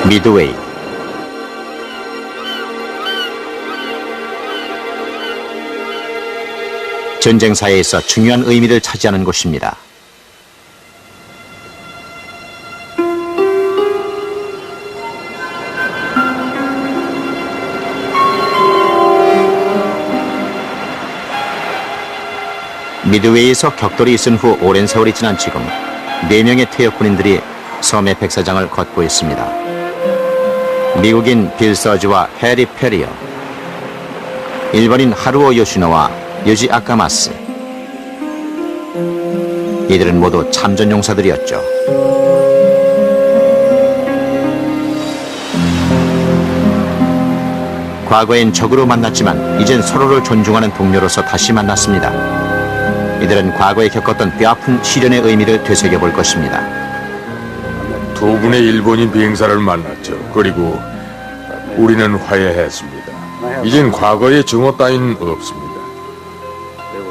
미드웨이. 전쟁사에 있어 중요한 의미를 차지하는 곳입니다. 미드웨이에서 격돌이 있은 후 오랜 세월이 지난 지금 4명의 퇴역 군인들이 섬의 백사장을 걷고 있습니다. 미국인 빌 서지와 해리 페리어, 일본인 하루오 요시노와 유지 아카마스. 이들은 모두 참전 용사들이었죠. 과거엔 적으로 만났지만 이젠 서로를 존중하는 동료로서 다시 만났습니다. 이들은 과거에 겪었던 뼈아픈 시련의 의미를 되새겨볼 것입니다. 두 분의 일본인 비행사를 만났죠. 그리고 우리는 화해했습니다. 이젠 과거의 증오 따윈 없습니다.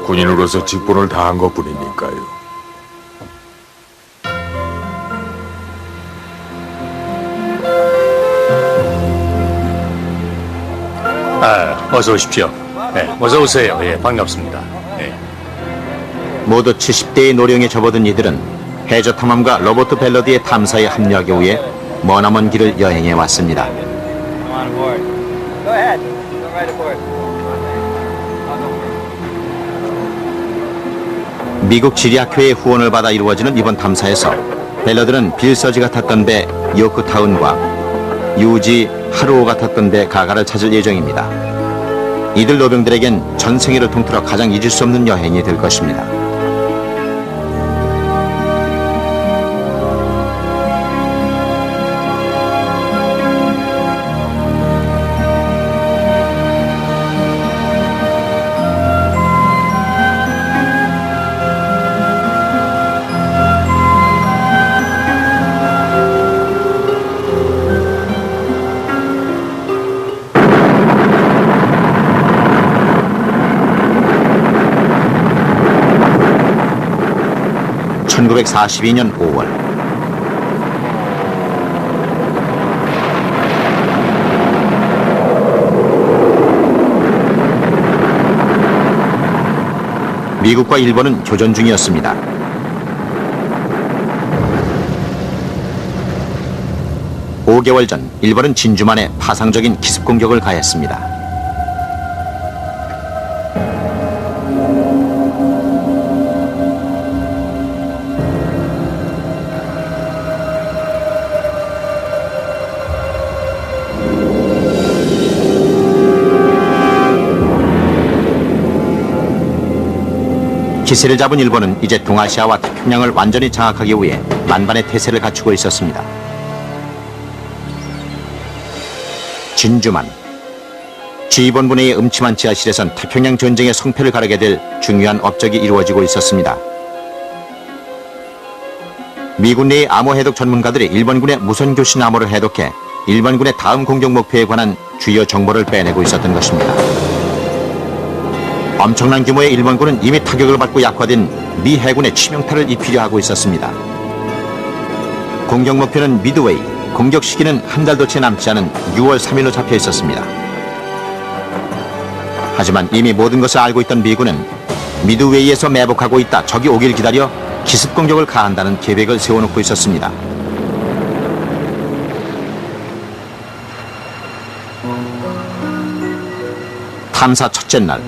군인으로서 직분을 다한 것뿐이니까요. 어서 오십시오. 네, 어서 오세요. 예, 반갑습니다. 네. 모두 70대의 노령에 접어든 이들은 해저 탐험가 로버트 벨러드의 탐사에 합류하기 위해 머나먼 길을 여행해 왔습니다. 미국 지리학회의 후원을 받아 이루어지는 이번 탐사에서 벨러드는 빌 서지가 탔던 배 요크타운과 유지 하루오가 탔던 배 가가를 찾을 예정입니다. 이들 노병들에겐 전 생애를 통틀어 가장 잊을 수 없는 여행이 될 것입니다. (1942년 5월) 미국과 일본은 교전 중이었습니다. (5개월) 전 일본은 진주만에 파상적인 기습 공격을 가했습니다. 기세를 잡은 일본은 이제 동아시아와 태평양을 완전히 장악하기 위해 만반의 태세를 갖추고 있었습니다. 진주만. 지휘본부내의 음침한 지하실에선 태평양 전쟁의 성패를 가르게 될 중요한 업적이 이루어지고 있었습니다. 미군 내의 암호 해독 전문가들이 일본군의 무선 교신 암호를 해독해 일본군의 다음 공격 목표에 관한 주요 정보를 빼내고 있었던 것입니다. 엄청난 규모의 일본군은 이미 타격을 받고 약화된 미 해군의 치명타를 입히려 하고 있었습니다. 공격 목표는 미드웨이, 공격 시기는 한 달도 채 남지 않은 6월 3일로 잡혀 있었습니다. 하지만 이미 모든 것을 알고 있던 미군은 미드웨이에서 매복하고 있다 적이 오길 기다려 기습 공격을 가한다는 계획을 세워놓고 있었습니다. 탐사 첫째 날,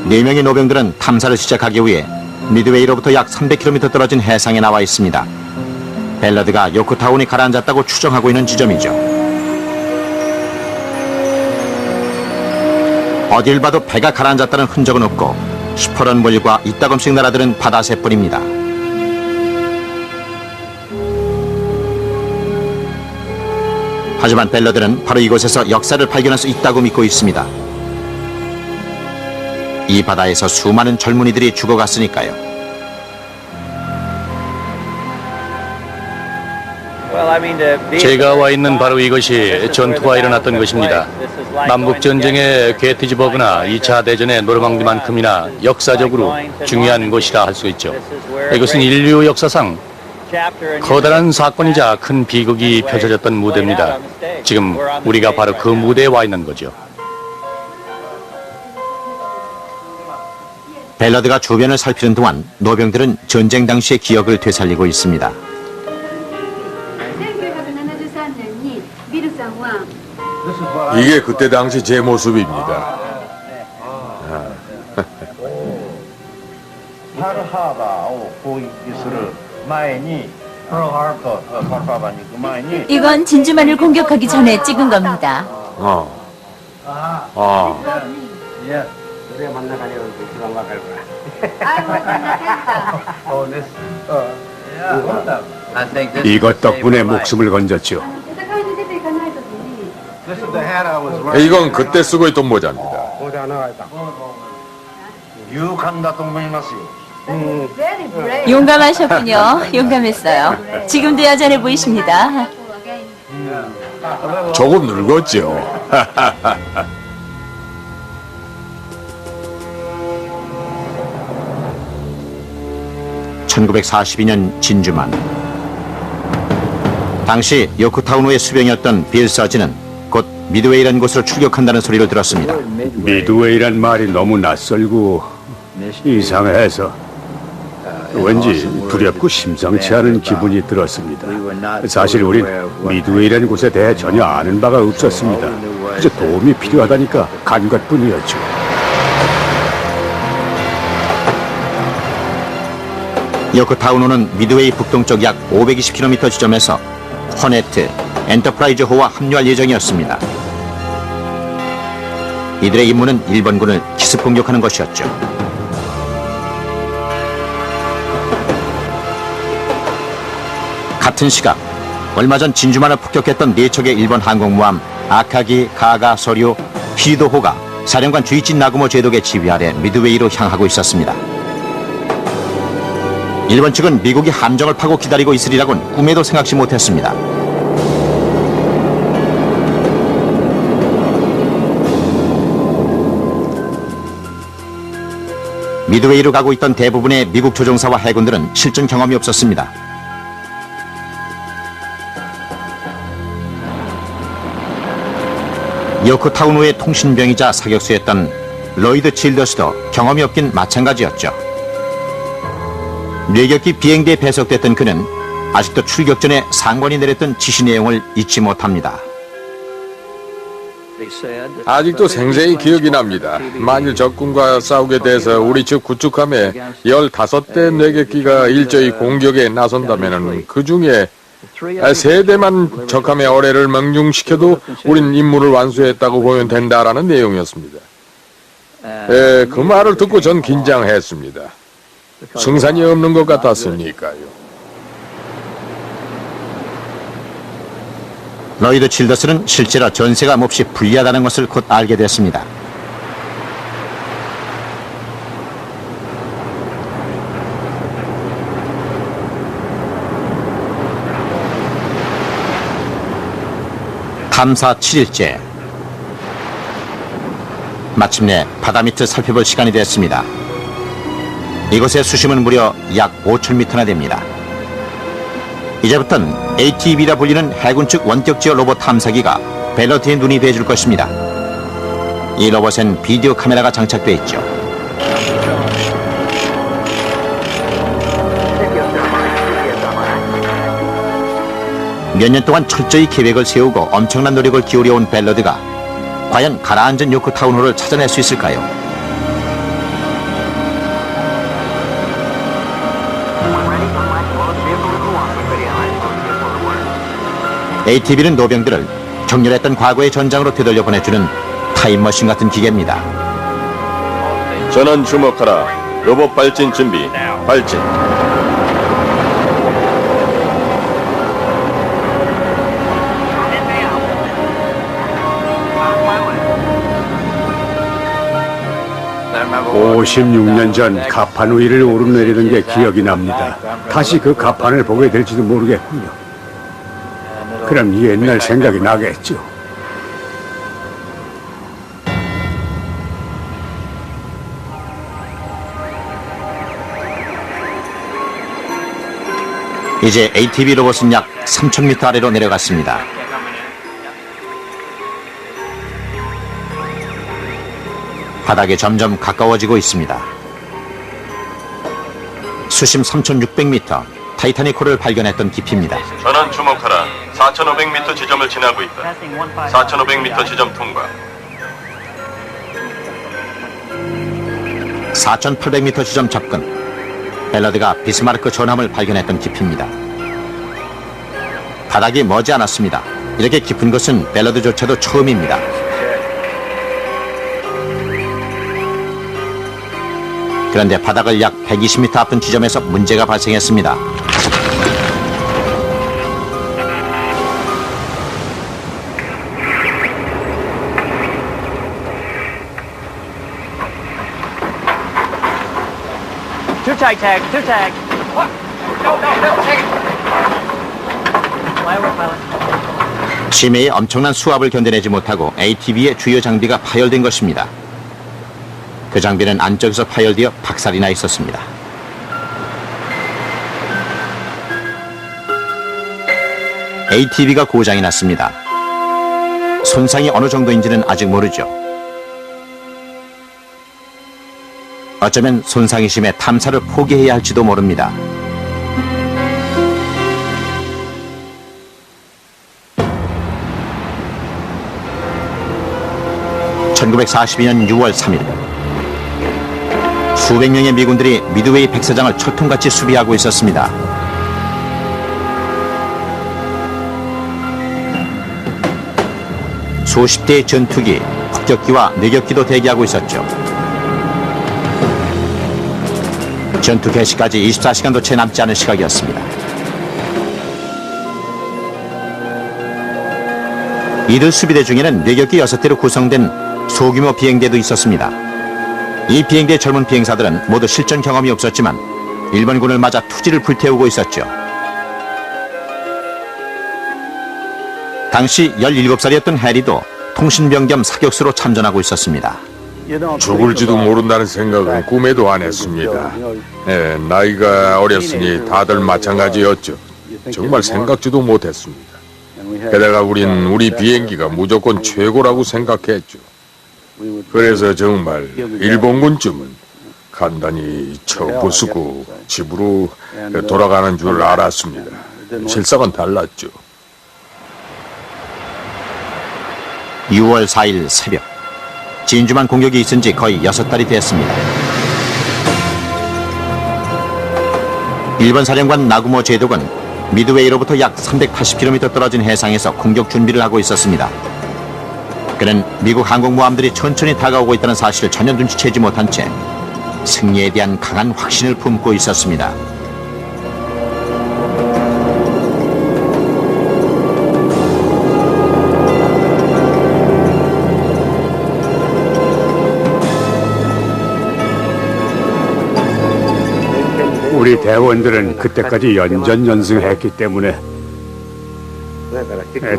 4명의 노병들은 탐사를 시작하기 위해 미드웨이로부터 약 300km 떨어진 해상에 나와 있습니다. 벨러드가 요크타운이 가라앉았다고 추정하고 있는 지점이죠. 어딜 봐도 배가 가라앉았다는 흔적은 없고 시퍼런 물과 이따금씩 날아드는 바다새뿐입니다. 하지만 벨러드는 바로 이곳에서 역사를 발견할 수 있다고 믿고 있습니다. 이 바다에서 수많은 젊은이들이 죽어갔으니까요. 제가 와 있는 바로 이것이 전투가 일어났던 것입니다. 남북전쟁의 게티즈버그나 2차 대전의 노르망디만큼이나 역사적으로 중요한 곳이라 할 수 있죠. 이것은 인류 역사상 커다란 사건이자 큰 비극이 펼쳐졌던 무대입니다. 지금 우리가 바로 그 무대에 와 있는 거죠. 벨러드가 주변을 살피는 동안 노병들은 전쟁 당시의 기억을 되살리고 있습니다. 1973年にビルさんは 이게 그때 당시 제 모습입니다. パールハーバーを攻撃する前にパールハーバーに行く前に 이건 진주만을 공격하기 전에 찍은 겁니다. 어. 아. それは真ん中にあると一番わかるから そうです 이것 덕분에 목숨을 건졌죠. 戦いに出ていかないときに This is the hat I was wearing. 이건 그때 쓰고 있던 모자입니다. ここで穴が開いた勇敢だと思いますよ Very brave. 용감하셨군요. 용감했어요. 지금도 여전해 보이십니다. 조금 늙었죠. (1942년) 진주만. 당시 요크타우노의 수병이었던 빌 서지는 곧 미드웨이라는 곳으로 출격한다는 소리를 들었습니다. 미드웨이란 말이 너무 낯설고 이상해서 왠지 두렵고 심상치 않은 기분이 들었습니다. 사실 우린 미드웨이라는 곳에 대해 전혀 아는 바가 없었습니다. 그저 도움이 필요하다니까 간 것뿐이었죠. 요크타우노는 미드웨이 북동쪽 약 520km 지점에서 호네트, 엔터프라이즈호와 합류할 예정이었습니다. 이들의 임무는 일본군을 기습 공격하는 것이었죠. 같은 시각 얼마 전 진주만을 폭격했던 네 척의 일본 항공모함 아카기, 가가, 서류, 히도호가 사령관 주이치 나구모 제독의 지휘 아래 미드웨이로 향하고 있었습니다. 일본 측은 미국이 함정을 파고 기다리고 있으리라고는 꿈에도 생각지 못했습니다. 미드웨이로 가고 있던 대부분의 미국 조종사와 해군들은 실전 경험이 없었습니다. 요크타우노의 통신병이자 사격수였던 로이드 칠더스도 경험이 없긴 마찬가지였죠. 뇌격기 비행대에 배속됐던 그는 아직도 출격 전에 상관이 내렸던 지시 내용을 잊지 못합니다. 아직도 생생히 기억이 납니다. 만일 적군과 싸우게 돼서 우리 측 구축함에 15대 뇌격기가 일제히 공격에 나선다면 그 중에 3대만 적함의 어뢰를 멍중시켜도 우린 임무를 완수했다고 보면 된다라는 내용이었습니다. 그 말을 듣고 전 긴장했습니다. 승산이 없는 것 같았으니까요. 로이드 칠더스는 실제로 전세가 몹시 불리하다는 것을 곧 알게 됐습니다. 탐사 7일째. 마침내 바다 밑을 살펴볼 시간이 됐습니다. 이곳의 수심은 무려 약 5,000m나 됩니다. 이제부턴 ATV라 불리는 해군 측 원격지어 로봇 탐사기가 벨러트의 눈이 돼줄 것입니다. 이 로봇엔 비디오 카메라가 장착돼 있죠. 몇 년 동안 철저히 계획을 세우고 엄청난 노력을 기울여온 벨러드가 과연 가라앉은 요크타우노를 찾아낼 수 있을까요? ATV는 노병들을 격렬했던 과거의 전장으로 되돌려 보내주는 타임머신 같은 기계입니다. 전원 주목하라. 로봇 발진 준비. 발진. (56년) 전 가판 위를 오르내리는 게 기억이 납니다. 다시 그 가판을 보게 될지도 모르겠군요. 그럼 옛날 생각이 나겠죠. 이제 ATV 로봇은 약 3,000m 아래로 내려갔습니다. 바닥에 점점 가까워지고 있습니다. 수심 3,600m, 타이타닉호를 발견했던 깊이입니다. 전원 주목하라. 4,500m 지점을 지나고 있다. 4,500m 지점 통과. 4,800m 지점 접근. 벨러드가 비스마르크 전함을 발견했던 깊이입니다. 바닥이 머지 않았습니다. 이렇게 깊은 것은 벨러드조차도 처음입니다. 그런데 바닥을 약 120m 앞둔 지점에서 문제가 발생했습니다. 심해의 엄청난 수압을 견뎌내지 못하고 ATV의 주요 장비가 파열된 것입니다. 그 장비는 안쪽에서 파열되어 박살이 나 있었습니다. ATV가 고장이 났습니다. 손상이 어느 정도인지는 아직 모르죠. 어쩌면 손상이 심해 탐사를 포기해야 할지도 모릅니다. (1942년 6월 3일) 수백 명의 미군들이 미드웨이 백사장을 철통같이 수비하고 있었습니다. 수십 대의 전투기, 폭격기와 뇌격기도 대기하고 있었죠. 전투 개시까지 24시간도 채 남지 않은 시각이었습니다. 이들 수비대 중에는 뇌격기 6대로 구성된 소규모 비행대도 있었습니다. 이 비행대 젊은 비행사들은 모두 실전 경험이 없었지만 일본군을 맞아 투지를 불태우고 있었죠. 당시 17살이었던 해리도 통신병 겸 사격수로 참전하고 있었습니다. 죽을지도 모른다는 생각은 꿈에도 안 했습니다. 나이가 어렸으니 다들 마찬가지였죠. 정말 생각지도 못했습니다. 게다가 우린 우리 비행기가 무조건 최고라고 생각했죠. 그래서 정말 일본군쯤은 간단히 쳐부수고 집으로 돌아가는 줄 알았습니다. 실상은 달랐죠. 6월 4일 새벽, 진주만 공격이 있은 지 거의 6달이 됐습니다. 일본 사령관 나구모 제독은 미드웨이로부터 약 380km 떨어진 해상에서 공격 준비를 하고 있었습니다. 그는 미국 항공모함들이 천천히 다가오고 있다는 사실을 전혀 눈치채지 못한 채 승리에 대한 강한 확신을 품고 있었습니다. 우리 대원들은 그때까지 연전연승했기 때문에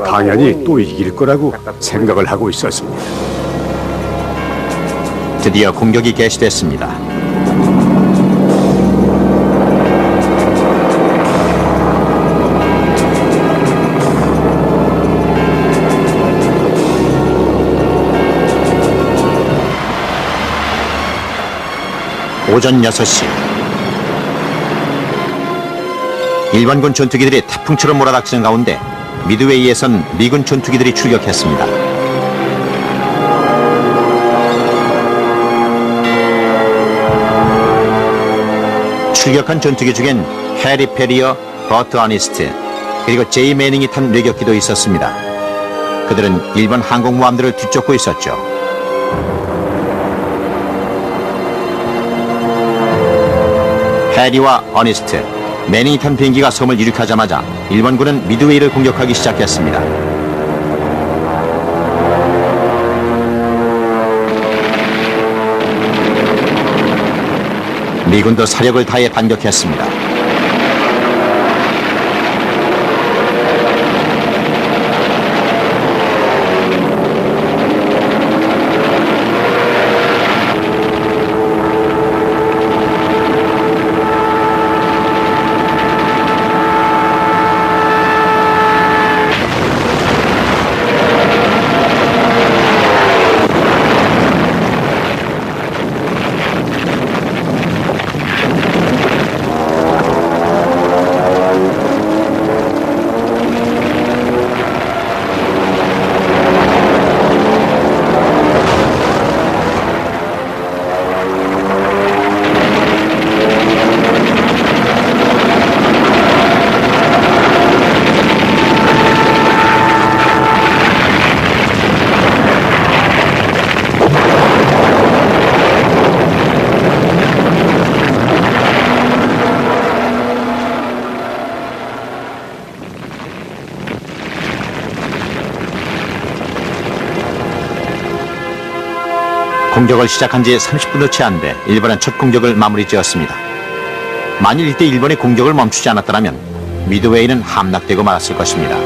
당연히 또 이길 거라고 생각을 하고 있었습니다. 드디어 공격이 개시됐습니다. 오전 6시, 일본군 전투기들이 태풍처럼 몰아닥치는 가운데 미드웨이에선 미군 전투기들이 출격했습니다. 출격한 전투기 중엔 해리 페리어, 버트 어니스트, 그리고 제이 매닝이 탄 뇌격기도 있었습니다. 그들은 일본 항공모함들을 뒤쫓고 있었죠. 해리와 어니스트, 매닝이 탄 비행기가 섬을 이륙하자마자 일본군은 미드웨이를 공격하기 시작했습니다. 미군도 사력을 다해 반격했습니다. 공격을 시작한 지 30분도 채 안 돼 일본은 첫 공격을 마무리 지었습니다. 만일 이때 일본이 공격을 멈추지 않았더라면 미드웨이는 함락되고 말았을 것입니다.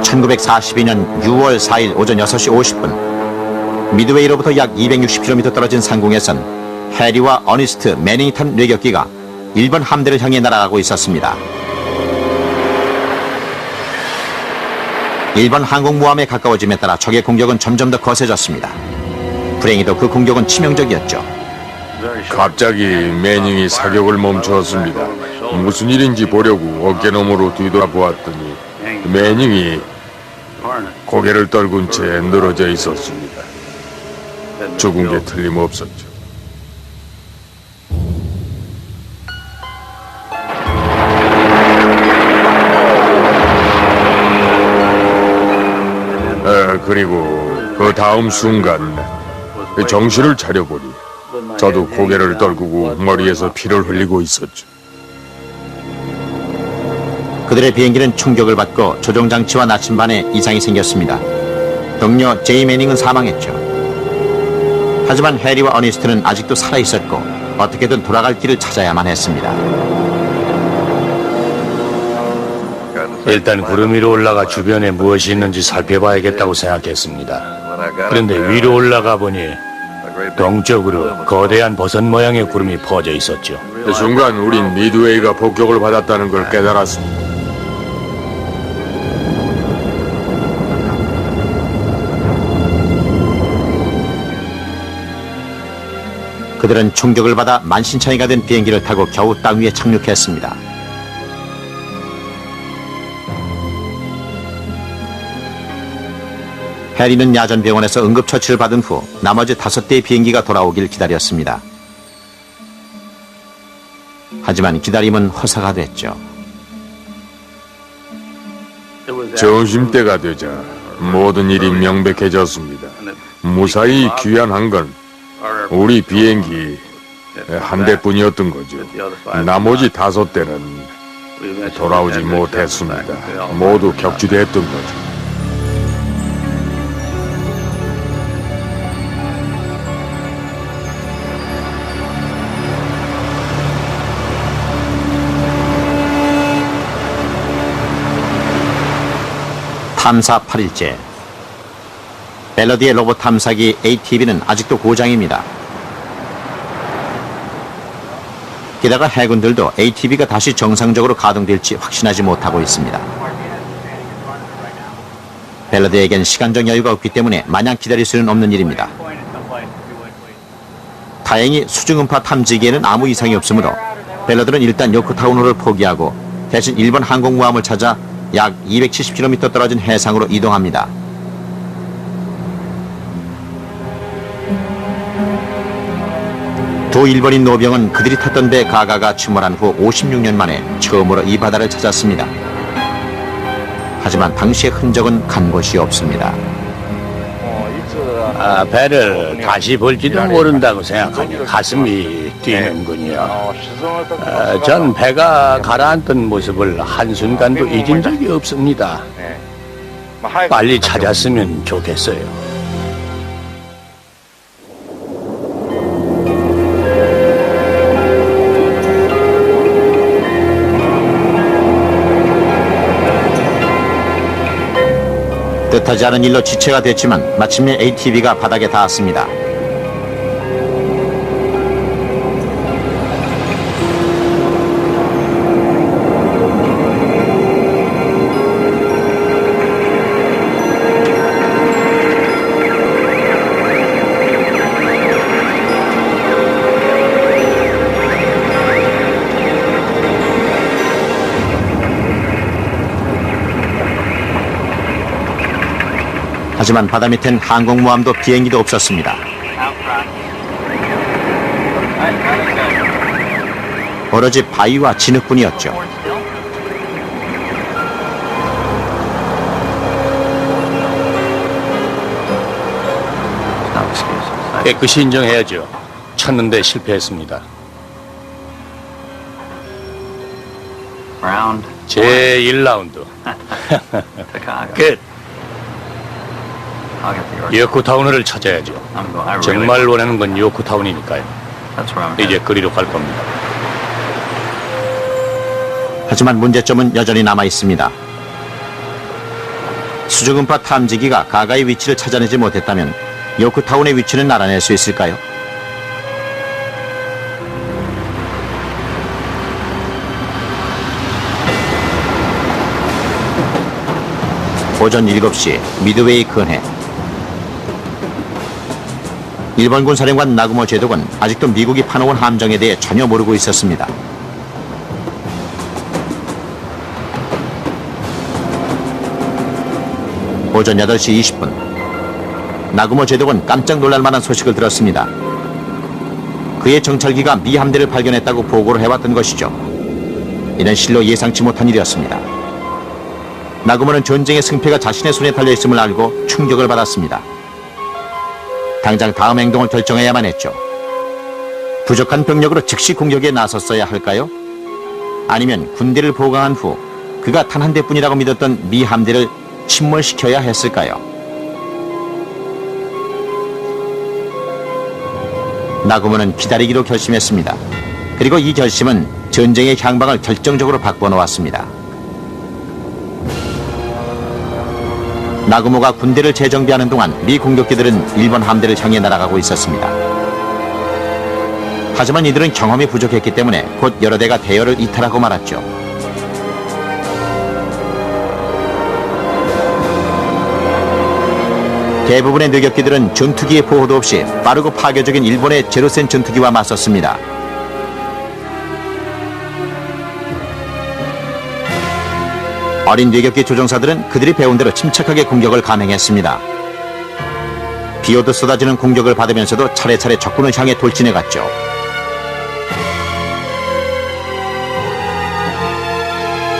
(1942년 6월 4일) 오전 6시 50분 미드웨이로부터 약 260km 떨어진 상공에선 해리와 어니스트 매닝턴 뇌격기가 일본 함대를 향해 날아가고 있었습니다. 일본 항공모함에 가까워짐에 따라 적의 공격은 점점 더 거세졌습니다. 불행히도 그 공격은 치명적이었죠. 갑자기 매닝이 사격을 멈추었습니다. 무슨 일인지 보려고 어깨너머로 뒤돌아보았더니 매닝이 고개를 떨군 채 늘어져 있었습니다. 죽은 게 틀림없었죠. 그리고 그 다음 순간 정신을 차려보니 저도 고개를 떨구고 머리에서 피를 흘리고 있었죠. 그들의 비행기는 충격을 받고 조종장치와 나침반에 이상이 생겼습니다. 동료 제이 매닝은 사망했죠. 하지만 해리와 어니스트는 아직도 살아있었고 어떻게든 돌아갈 길을 찾아야만 했습니다. 일단 구름 위로 올라가 주변에 무엇이 있는지 살펴봐야겠다고 생각했습니다. 그런데 위로 올라가 보니 동쪽으로 거대한 버섯 모양의 구름이 퍼져 있었죠. 그 순간 우린 미드웨이가 폭격을 받았다는 걸 깨달았습니다. 그들은 충격을 받아 만신창이가 된 비행기를 타고 겨우 땅 위에 착륙했습니다. 해리는 야전병원에서 응급처치를 받은 후 나머지 5대의 비행기가 돌아오길 기다렸습니다. 하지만 기다림은 허사가 됐죠. 점심때가 되자 모든 일이 명백해졌습니다. 무사히 귀환한 건 우리 비행기 한 대뿐이었던 거죠. 나머지 5대는 돌아오지 못했습니다. 모두 격추됐던 거죠. 탐사 8일째. 벨러디의 로봇 탐사기 ATV는 아직도 고장입니다. 게다가 해군들도 ATV가 다시 정상적으로 가동될지 확신하지 못하고 있습니다. 벨러디에겐 시간적 여유가 없기 때문에 마냥 기다릴 수는 없는 일입니다. 다행히 수중음파 탐지기에는 아무 이상이 없으므로 벨러드는 일단 요코타우노를 포기하고 대신 일본 항공모함을 찾아 약 270km 떨어진 해상으로 이동합니다. 두 일본인 노병은 그들이 탔던 배 가가가 침몰한 후 56년 만에 처음으로 이 바다를 찾았습니다. 하지만 당시의 흔적은 간 곳이 없습니다. 배를 다시 볼지도 모른다고 생각하니 가슴이 뛰는군요. 전 배가 가라앉던 모습을 한순간도 잊은 적이 없습니다. 빨리 찾았으면 좋겠어요. 뜻하지 않은 일로 지체가 됐지만 마침내 ATV가 바닥에 닿았습니다. 하지만 바다 밑엔 항공모함도 비행기도 없었습니다. 오로지 바위와 진흙뿐이었죠. 깨끗이 인정해야죠. 찾는데 실패했습니다. 제1라운드. 끝. 요코타운을 찾아야죠. 정말 원하는 건 요코타운이니까요. 이제 거리로 갈 겁니다. 하지만 문제점은 여전히 남아 있습니다. 수중음파 탐지기가 가가의 위치를 찾아내지 못했다면 요코타운의 위치는 알아낼 수 있을까요? 오전 7시 미드웨이 근해. 일본군 사령관 나구모 제독은 아직도 미국이 파놓은 함정에 대해 전혀 모르고 있었습니다. 오전 8시 20분 나구모 제독은 깜짝 놀랄 만한 소식을 들었습니다. 그의 정찰기가 미 함대를 발견했다고 보고를 해왔던 것이죠. 이는 실로 예상치 못한 일이었습니다. 나구모는 전쟁의 승패가 자신의 손에 달려있음을 알고 충격을 받았습니다. 당장 다음 행동을 결정해야만 했죠. 부족한 병력으로 즉시 공격에 나섰어야 할까요? 아니면 군대를 보강한 후 그가 단 한 대뿐이라고 믿었던 미 함대를 침몰시켜야 했을까요? 나구모는 기다리기로 결심했습니다. 그리고 이 결심은 전쟁의 향방을 결정적으로 바꿔놓았습니다. 나구모가 군대를 재정비하는 동안 미 공격기들은 일본 함대를 향해 날아가고 있었습니다. 하지만 이들은 경험이 부족했기 때문에 곧 여러 대가 대열을 이탈하고 말았죠. 대부분의 뇌격기들은 전투기의 보호도 없이 빠르고 파괴적인 일본의 제로센 전투기와 맞섰습니다. 어린 뇌격기 조종사들은 그들이 배운 대로 침착하게 공격을 감행했습니다. 비오듯 쏟아지는 공격을 받으면서도 차례차례 적군을 향해 돌진해갔죠.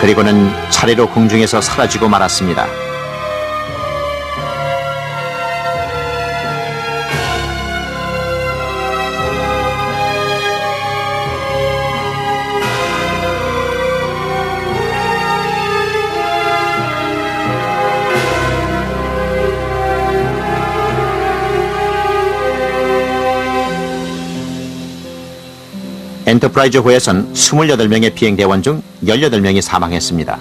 그리고는 차례로 공중에서 사라지고 말았습니다. 엔터프라이즈호에선 28명의 비행대원 중 18명이 사망했습니다.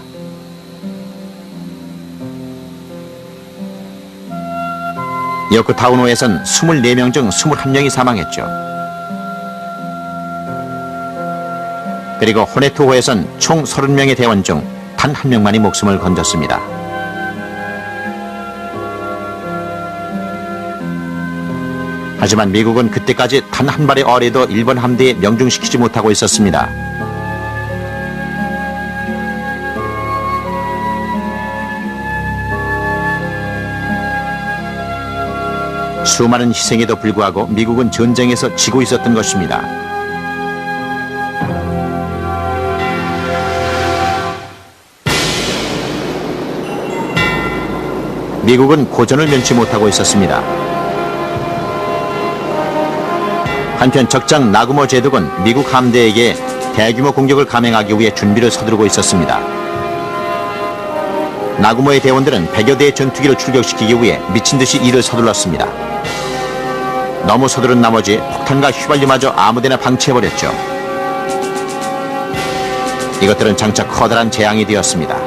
요코타운호에선 24명 중 21명이 사망했죠. 그리고 호네토호에선 총 30명의 대원 중 단 한 명만이 목숨을 건졌습니다. 하지만 미국은 그때까지 단 한 발의 어뢰도 일본 함대에 명중시키지 못하고 있었습니다. 수많은 희생에도 불구하고 미국은 전쟁에서 지고 있었던 것입니다. 미국은 고전을 면치 못하고 있었습니다. 한편 적장 나구모 제독은 미국 함대에게 대규모 공격을 감행하기 위해 준비를 서두르고 있었습니다. 나구모의 대원들은 100여 대의 전투기를 출격시키기 위해 미친듯이 일을 서둘렀습니다. 너무 서두른 나머지 폭탄과 휘발유마저 아무데나 방치해버렸죠. 이것들은 장차 커다란 재앙이 되었습니다.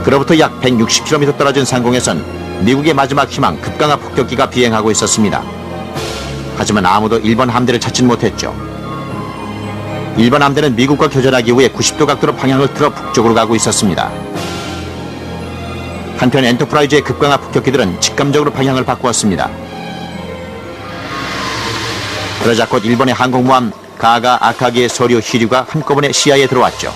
그로부터 약 160km 떨어진 상공에선 미국의 마지막 희망 급강하 폭격기가 비행하고 있었습니다. 하지만 아무도 일본 함대를 찾진 못했죠. 일본 함대는 미국과 교전하기 위해 90도 각도로 방향을 틀어 북쪽으로 가고 있었습니다. 한편 엔터프라이즈의 급강하 폭격기들은 직감적으로 방향을 바꾸었습니다. 그러자 곧 일본의 항공모함 가가 아카기의 소류 히류가 한꺼번에 시야에 들어왔죠.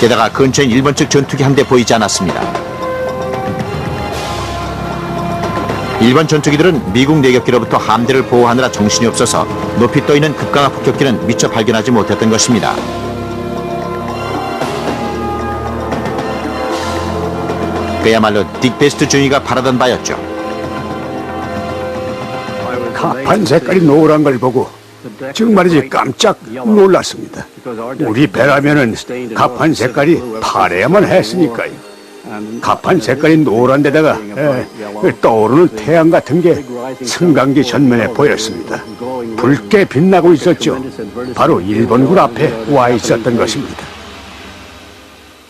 게다가 근처엔 일본 측 전투기 한 대 보이지 않았습니다. 일본 전투기들은 미국 내격기로부터 함대를 보호하느라 정신이 없어서 높이 떠있는 급강하 폭격기는 미처 발견하지 못했던 것입니다. 그야말로 딕베스트 중위가 바라던 바였죠. 가판 색깔이 노란 걸 보고 정말이지 깜짝 놀랐습니다. 우리 배라면은 갑판 색깔이 파래야만 했으니까요. 갑판 색깔이 노란 데다가 떠오르는 태양 같은 게 승강기 전면에 보였습니다. 붉게 빛나고 있었죠. 바로 일본군 앞에 와 있었던 것입니다.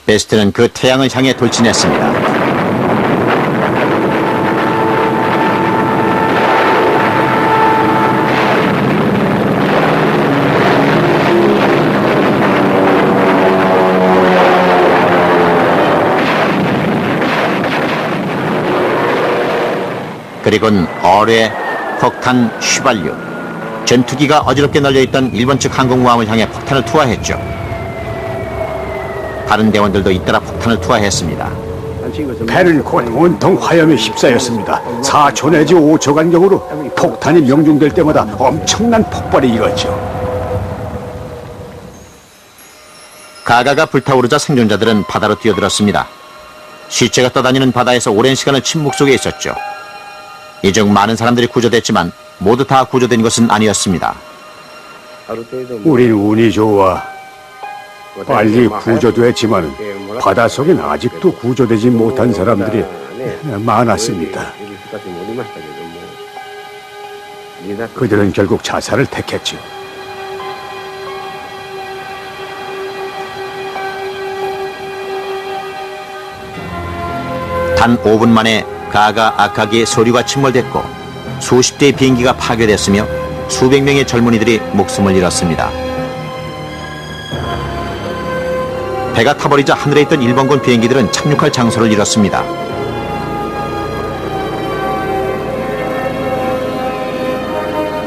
베스트는 그 태양을 향해 돌진했습니다. 그리곤 어뢰, 폭탄, 휘발유, 전투기가 어지럽게 널려있던 일본 측 항공모함을 향해 폭탄을 투하했죠. 다른 대원들도 잇따라 폭탄을 투하했습니다. 배는 곧 온통 화염에 휩싸였습니다. 4초 내지 5초 간격으로 폭탄이 명중될 때마다 엄청난 폭발이 일었죠. 가가가 불타오르자 생존자들은 바다로 뛰어들었습니다. 시체가 떠다니는 바다에서 오랜 시간을 침묵 속에 있었죠. 이 중 많은 사람들이 구조됐지만 모두 다 구조된 것은 아니었습니다. 우린 운이 좋아 빨리 구조됐지만 바닷속엔 아직도 구조되지 못한 사람들이 많았습니다. 그들은 결국 자살을 택했죠. 단 5분 만에 가가 아카기의 소류가 침몰됐고 수십 대의 비행기가 파괴됐으며 수백 명의 젊은이들이 목숨을 잃었습니다. 배가 타버리자 하늘에 있던 일본군 비행기들은 착륙할 장소를 잃었습니다.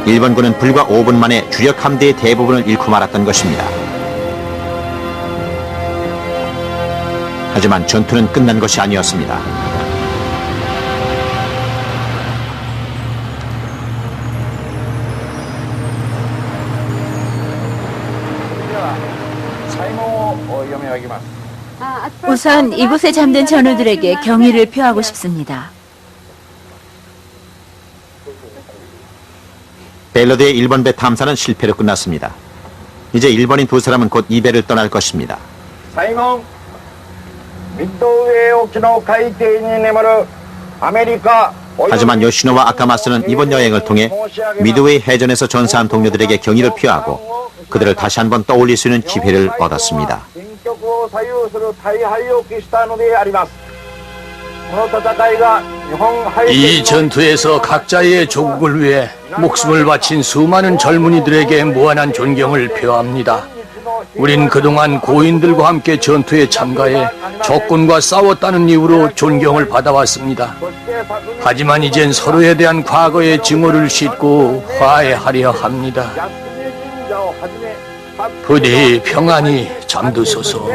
일본군은 불과 5분 만에 주력 함대의 대부분을 잃고 말았던 것입니다. 하지만 전투는 끝난 것이 아니었습니다. 우선 이곳에 잠든 전우들에게 경의를 표하고 싶습니다. 벨러드의 일본 배 탐사는 실패로 끝났습니다. 이제 일본인 두 사람은 곧 이 배를 떠날 것입니다. 사이먼, 미드웨이 오키노海底に眠る 아메리카. 하지만 요시노와 아카마스는 이번 여행을 통해 미드웨이 해전에서 전사한 동료들에게 경의를 표하고 그들을 다시 한번 떠올릴 수 있는 기회를 얻었습니다. 이 전투에서 각자의 조국을 위해 목숨을 바친 수많은 젊은이들에게 무한한 존경을 표합니다. 우린 그동안 고인들과 함께 전투에 참가해 적군과 싸웠다는 이유로 존경을 받아왔습니다. 하지만 이젠 서로에 대한 과거의 증오를 싣고 화해하려 합니다. 부디 평안히 잠드소서.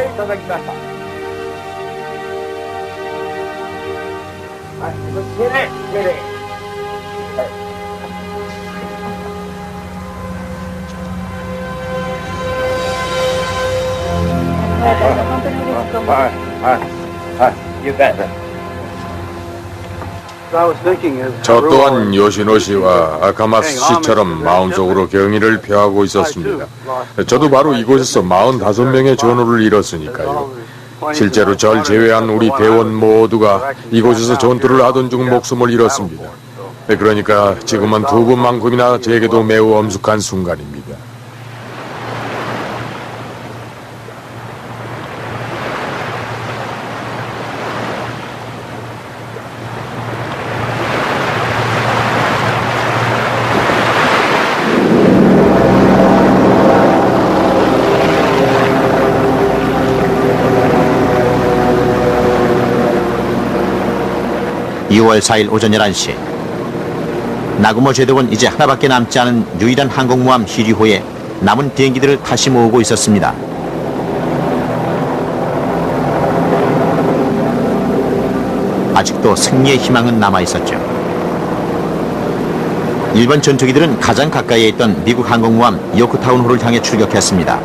저 또한 요시노 씨와 아카마스 씨처럼 마음속으로 경의를 표하고 있었습니다. 저도 바로 이곳에서 45명의 전우를 잃었으니까요. 실제로 절 제외한 우리 대원 모두가 이곳에서 전투를 하던 중 목숨을 잃었습니다. 그러니까 지금은 두 분만큼이나 제게도 매우 엄숙한 순간입니다. (6월 4일) 오전 11시 나구모 제독은 이제 하나밖에 남지 않은 유일한 항공모함 히리호에 남은 비행기들을 다시 모으고 있었습니다. 아직도 승리의 희망은 남아있었죠. 일본 전투기들은 가장 가까이에 있던 미국 항공모함 요크타운호를 향해 출격했습니다.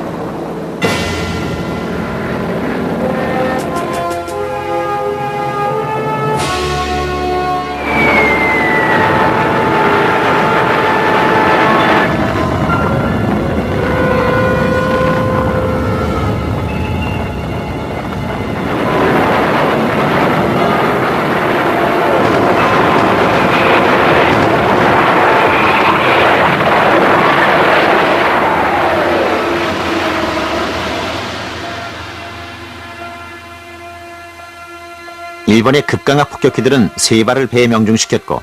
일본의 급강하 폭격기들은 세 발을 배에 명중시켰고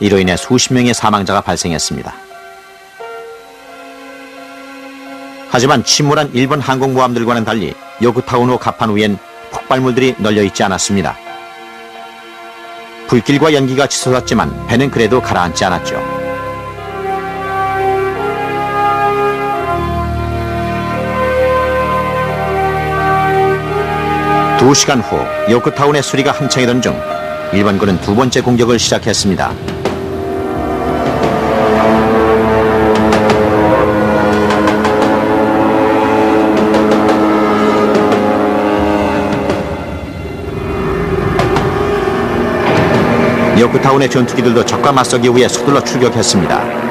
이로 인해 수십 명의 사망자가 발생했습니다. 하지만 침몰한 일본 항공모함들과는 달리 요크타우노 갑판 위엔 폭발물들이 널려있지 않았습니다. 불길과 연기가 치솟았지만 배는 그래도 가라앉지 않았죠. 두 시간 후 요크타운의 수리가 한창이던 중 일본군은 두 번째 공격을 시작했습니다. 요크타운의 전투기들도 적과 맞서기 위해 서둘러 출격했습니다.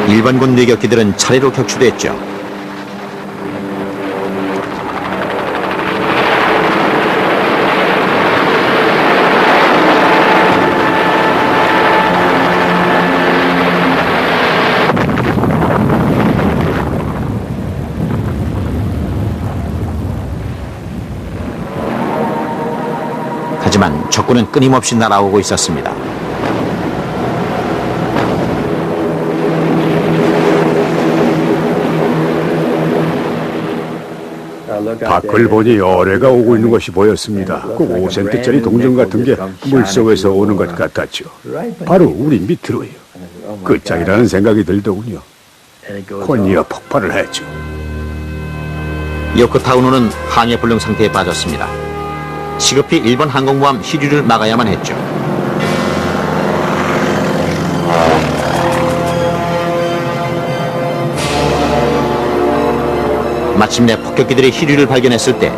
일본군 뇌격기들은 차례로 격추됐죠. 하지만 적군은 끊임없이 날아오고 있었습니다. 밖을 보니 어뢰가 오고 있는 것이 보였습니다. 꼭 5센트짜리 동전 같은 게 물속에서 오는 것 같았죠. 바로 우리 밑으로요. 끝장이라는 생각이 들더군요. 콘이어 폭발을 했죠. 요크타우노는 항해 불능 상태에 빠졌습니다. 시급히 일본 항공모함 히류를 막아야만 했죠. 마침내 폭격기들이 히류를 발견했을 때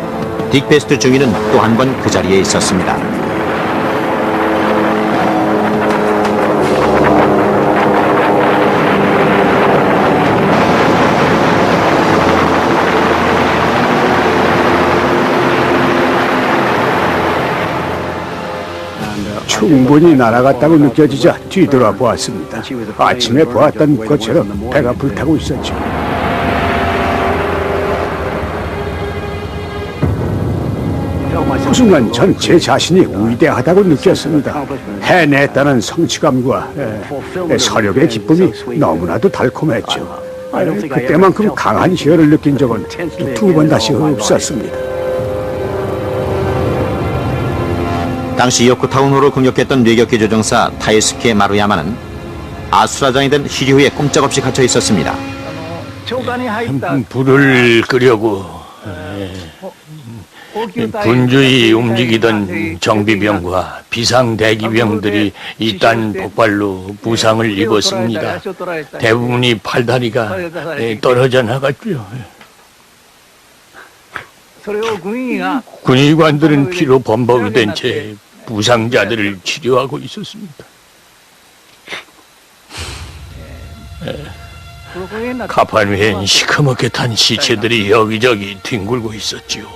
딕베스트 중위는 또 한 번 그 자리에 있었습니다. 충분히 날아갔다고 느껴지자 뒤돌아 보았습니다. 아침에 보았던 것처럼 배가 불타고 있었죠. 그 순간 전 제 자신이 위대하다고 느꼈습니다. 해냈다는 성취감과 서력의 기쁨이 너무나도 달콤했죠. 그때만큼 강한 희열을 느낀 적은 두 번 다시 없었습니다. 당시 요크타우노를 공격했던 뇌격기 조종사 타이스케 마루야마는 아수라장이 된 히류에 꼼짝없이 갇혀 있었습니다. 불을 끄려고 분주히 움직이던 정비병과 비상대기병들이 이딴 폭발로 부상을 입었습니다. 대부분이 팔다리가 떨어져 나갔죠. 군의관들은 피로 범벅이 된 채 부상자들을 치료하고 있었습니다. 가판 위엔 시커멓게 탄 시체들이 여기저기 뒹굴고 있었지요.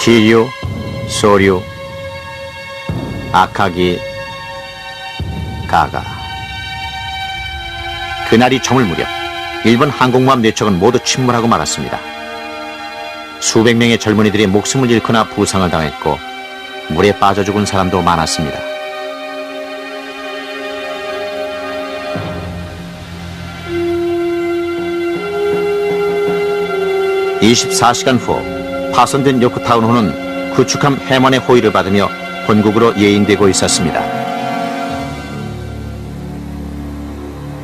히류, 소류, 아카기, 가가. 그날이 저물 무렵 일본 항공모함 4척은 모두 침몰하고 말았습니다. 수백 명의 젊은이들이 목숨을 잃거나 부상을 당했고 물에 빠져 죽은 사람도 많았습니다. (24시간) 후 파손된 요크타우노는 구축함 해먼의 호의를 받으며 본국으로 예인되고 있었습니다.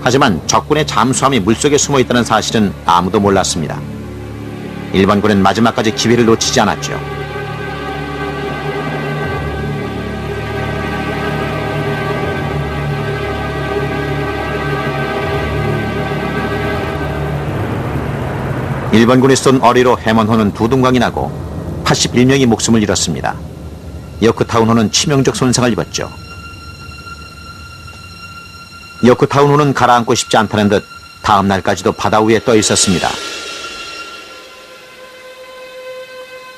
하지만 적군의 잠수함이 물속에 숨어 있다는 사실은 아무도 몰랐습니다. 일본군은 마지막까지 기회를 놓치지 않았죠. 일본군이 쏜 어뢰로 해먼호는 두둥강이 나고 81명이 목숨을 잃었습니다. 요크타우노는 치명적 손상을 입었죠. 요크타우노는 가라앉고 싶지 않다는 듯 다음 날까지도 바다 위에 떠 있었습니다.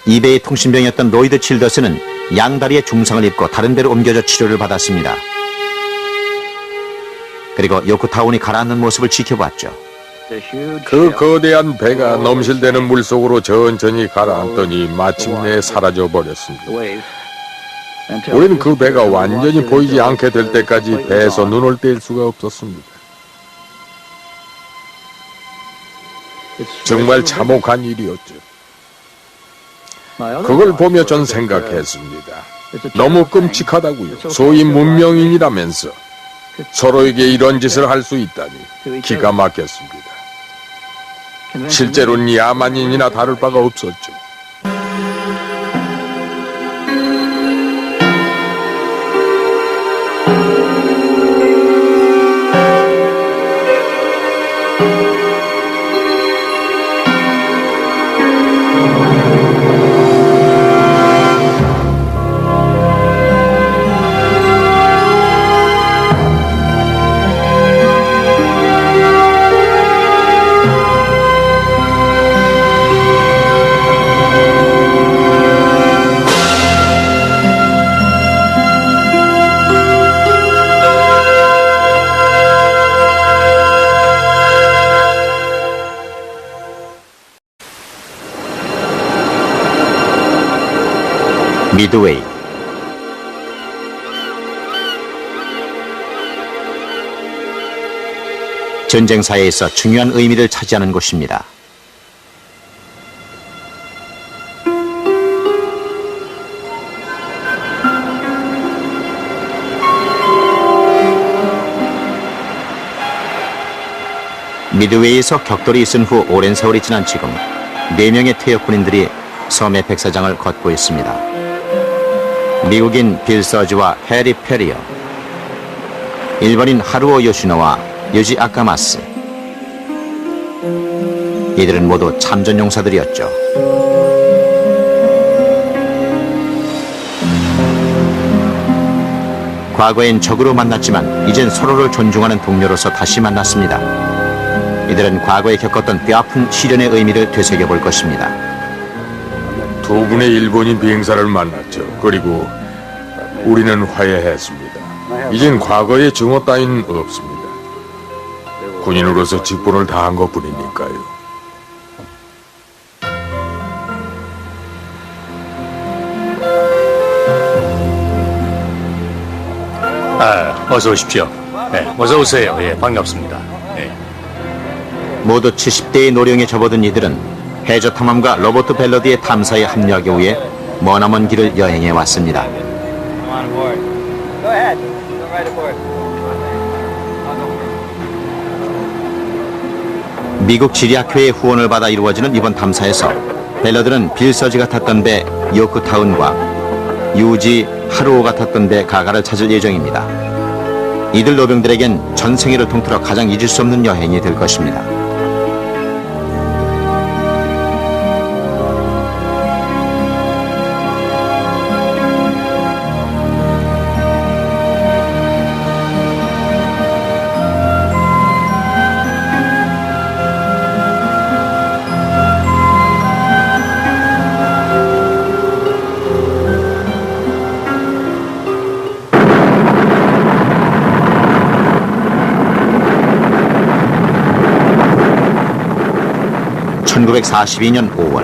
이베이 통신병이었던 로이드 칠더스는 양다리에 중상을 입고 다른 데로 옮겨져 치료를 받았습니다. 그리고 요크타운이 가라앉는 모습을 지켜봤죠. 그 거대한 배가 넘실대는 물속으로 천천히 가라앉더니 마침내 사라져 버렸습니다. 우리는 그 배가 완전히 보이지 않게 될 때까지 배에서 눈을 뗄 수가 없었습니다. 정말 참혹한 일이었죠. 그걸 보며 전 생각했습니다. 너무 끔찍하다고요. 소위 문명인이라면서 서로에게 이런 짓을 할 수 있다니 기가 막혔습니다. 실제로는 야만인이나 다를 바가 없었죠. 미드웨이. 전쟁사에 있어 중요한 의미를 차지하는 곳입니다. 미드웨이에서 격돌이 있은 후 오랜 세월이 지난 지금 4명의 퇴역 군인들이 섬의 백사장을 걷고 있습니다. 미국인 빌 서지와 해리 페리어, 일본인 하루오 요시노와 유지 아카마스. 이들은 모두 참전용사들이었죠. 과거엔 적으로 만났지만 이젠 서로를 존중하는 동료로서 다시 만났습니다. 이들은 과거에 겪었던 뼈아픈 시련의 의미를 되새겨볼 것입니다. 두 분의 일본인 비행사를 만났죠. 그리고 우리는 화해했습니다. 이젠 과거의 증오 따윈 없습니다. 군인으로서 직분을 다한 것뿐이니까요. 어서 오십시오. 네, 어서 오세요. 예, 반갑습니다. 예. 모두 70대의 노령에 접어든 이들은 해저 탐험가 로버트 벨러드의 탐사에 합류하기 위해 머나먼 길을 여행해 왔습니다. 미국 지리학회의 후원을 받아 이루어지는 이번 탐사에서 벨러드는 빌 서지가 탔던 배 요크타운과 유지 하루오가 탔던 배 가가를 찾을 예정입니다. 이들 노병들에겐 전생애를 통틀어 가장 잊을 수 없는 여행이 될 것입니다. (1942년 5월)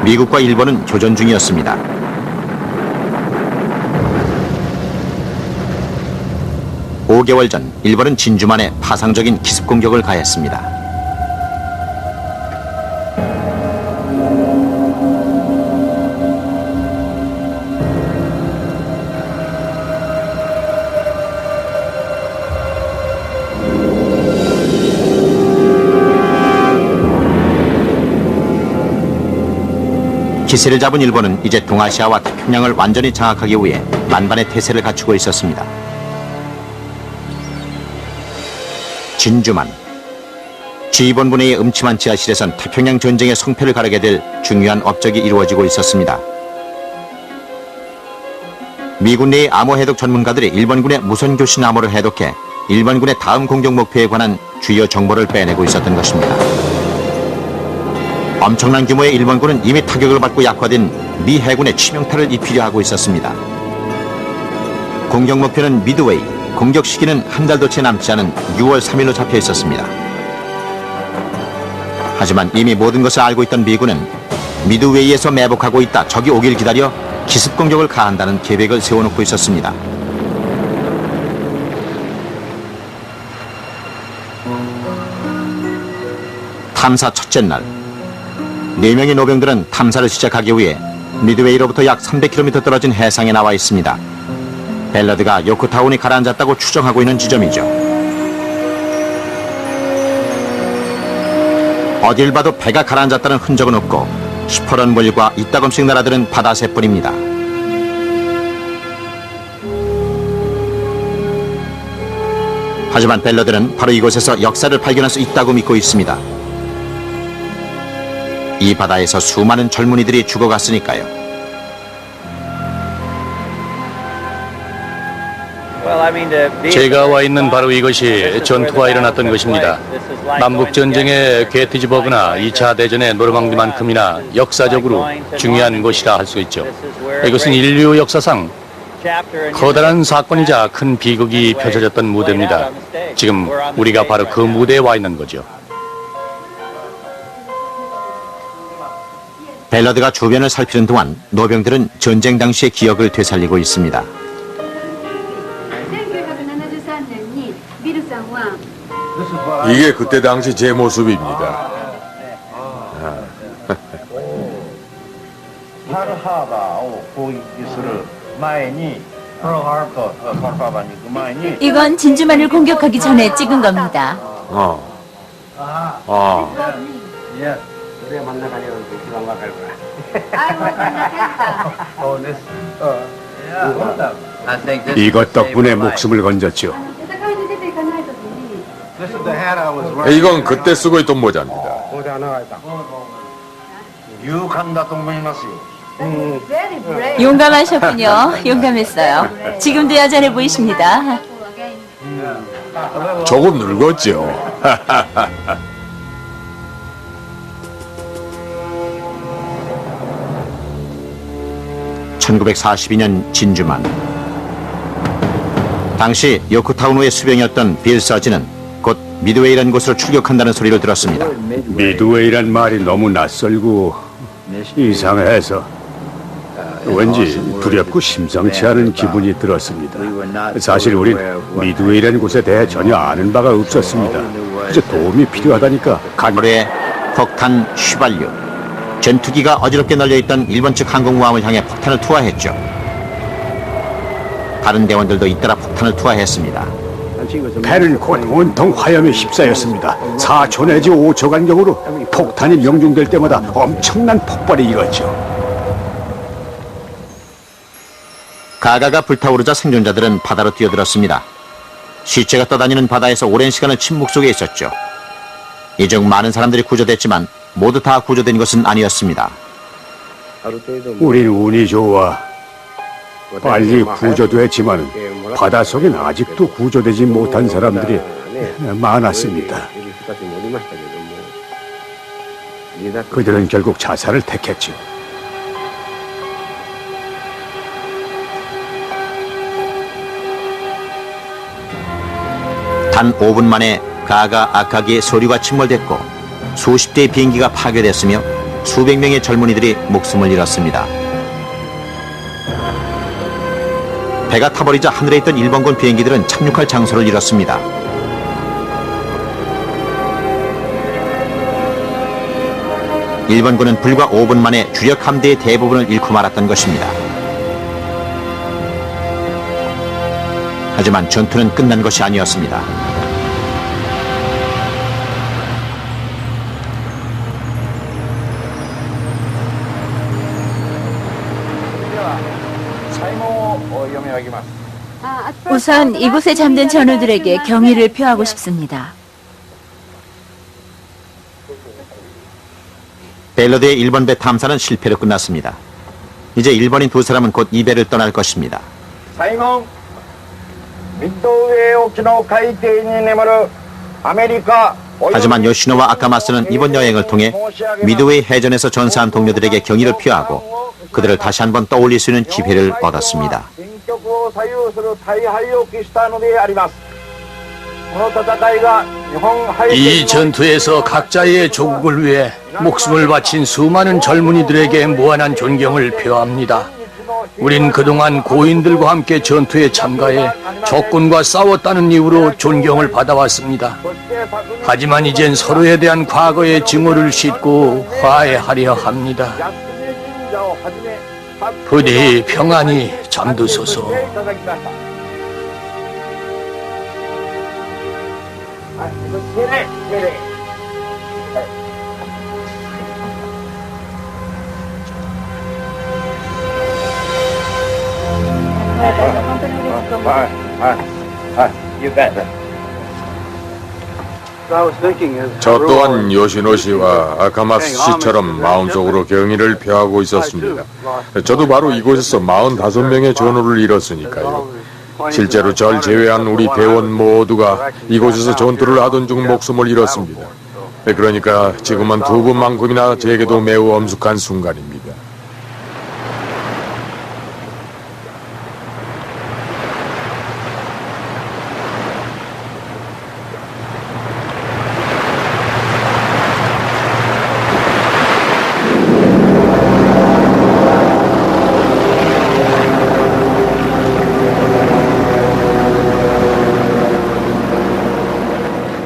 미국과 일본은 교전 중이었습니다. (5개월) 전 일본은 진주만에 파상적인 기습 공격을 가했습니다. 기세를 잡은 일본은 이제 동아시아와 태평양을 완전히 장악하기 위해 만반의 태세를 갖추고 있었습니다. 진주만. 지휘본부내의 음침한 지하실에선 태평양 전쟁의 성패를 가르게 될 중요한 업적이 이루어지고 있었습니다. 미군 내의 암호 해독 전문가들이 일본군의 무선 교신 암호를 해독해 일본군의 다음 공격 목표에 관한 주요 정보를 빼내고 있었던 것입니다. 엄청난 규모의 일본군은 이미 타격을 받고 약화된 미 해군의 치명타를 입히려 하고 있었습니다. 공격 목표는 미드웨이, 공격 시기는 한 달도 채 남지 않은 6월 3일로 잡혀 있었습니다. 하지만 이미 모든 것을 알고 있던 미군은 미드웨이에서 매복하고 있다 적이 오길 기다려 기습 공격을 가한다는 계획을 세워놓고 있었습니다. 탐사 첫째 날, 4명의 노병들은 탐사를 시작하기 위해 미드웨이로부터 약 300km 떨어진 해상에 나와 있습니다. 벨러드가 요크타운이 가라앉았다고 추정하고 있는 지점이죠. 어딜 봐도 배가 가라앉았다는 흔적은 없고 시퍼런 물과 이따금씩 날아드는 바다새뿐입니다. 하지만 벨러드는 바로 이곳에서 역사를 발견할 수 있다고 믿고 있습니다. 이 바다에서 수많은 젊은이들이 죽어갔으니까요. 제가 와 있는 바로 이것이 전투가 일어났던 것입니다. 남북전쟁의 게티즈버그나 2차 대전의 노르망디만큼이나 역사적으로 중요한 곳이라 할 수 있죠. 이것은 인류 역사상 커다란 사건이자 큰 비극이 펼쳐졌던 무대입니다. 지금 우리가 바로 그 무대에 와 있는 거죠. 벨러드가 주변을 살피는 동안 노병들은 전쟁 당시의 기억을 되살리고 있습니다. 1973年にビルさんは 이게 그때 당시 제 모습입니다. パールハーバーを攻撃する前にパールハーバーに行く前に 이건 진주만을 공격하기 전에 찍은 겁니다. 이것 덕분에 목숨을 건졌죠. 戦いに出ていかないときに 이건 그때 쓰고 있던 모자입니다. 勇敢だと思いますよ Very brave. 용감하셨군요. 용감했어요. 지금도 여전해 보이십니다. 조금 늙었죠. (1942년) 진주만. 당시 요크타우노의 수병이었던 빌 서지는 곧 미드웨이라는 곳으로 출격한다는 소리를 들었습니다. 미드웨이란 말이 너무 낯설고 이상해서 왠지 두렵고 심상치 않은 기분이 들었습니다. 사실 우린 미드웨이라는 곳에 대해 전혀 아는 바가 없었습니다. 그저 도움이 필요하다니까 가로에 폭탄 휘발유. 전투기가 어지럽게 널려있던 일본 측 항공모함을 향해 폭탄을 투하했죠. 다른 대원들도 잇따라 폭탄을 투하했습니다. 배는 곧 온통 화염에 휩싸였습니다. 4초 내지 5초 간격으로 폭탄이 명중될 때마다 엄청난 폭발이 일었죠. 가가가 불타오르자 생존자들은 바다로 뛰어들었습니다. 시체가 떠다니는 바다에서 오랜 시간을 침묵 속에 있었죠. 이 중 많은 사람들이 구조됐지만 모두 다 구조된 것은 아니었습니다. 우린 운이 좋아 빨리 구조됐지만 바닷속엔 아직도 구조되지 못한 사람들이 많았습니다. 그들은 결국 자살을 택했죠. 단 5분 만에 가가 아카기에 소류가 침몰됐고 수십 대의 비행기가 파괴됐으며 수백 명의 젊은이들이 목숨을 잃었습니다. 배가 타버리자 하늘에 있던 일본군 비행기들은 착륙할 장소를 잃었습니다. 일본군은 불과 5분 만에 주력 함대의 대부분을 잃고 말았던 것입니다. 하지만 전투는 끝난 것이 아니었습니다. 우선 이곳에 잠든 전우들에게 경의를 표하고 싶습니다. 벨러드의 일본 배 탐사는 실패로 끝났습니다. 이제 일본인 두 사람은 곧 이 배를 떠날 것입니다. サイゴンミッドウェー沖の海底に眠るアメリカ 하지만 요시노와 아카마스는 이번 여행을 통해 미드웨이 해전에서 전사한 동료들에게 경의를 표하고 그들을 다시 한번 떠올릴 수 있는 기회를 얻었습니다. 이 전투에서 각자의 조국을 위해 목숨을 바친 수많은 젊은이들에게 무한한 존경을 표합니다. 우린 그동안 고인들과 함께 전투에 참가해 적군과 싸웠다는 이유로 존경을 받아왔습니다. 하지만 이젠 서로에 대한 과거의 증오를 씻고 화해하려 합니다. 부디 평안히 잠드소서. 저 또한 요시노 씨와 아카마스 씨처럼 마음속으로 경의를 표하고 있었습니다. 저도 바로 이곳에서 45명의 전우를 잃었으니까요. 실제로 절 제외한 우리 대원 모두가 이곳에서 전투를 하던 중 목숨을 잃었습니다. 그러니까 지금은 두 분만큼이나 제게도 매우 엄숙한 순간입니다.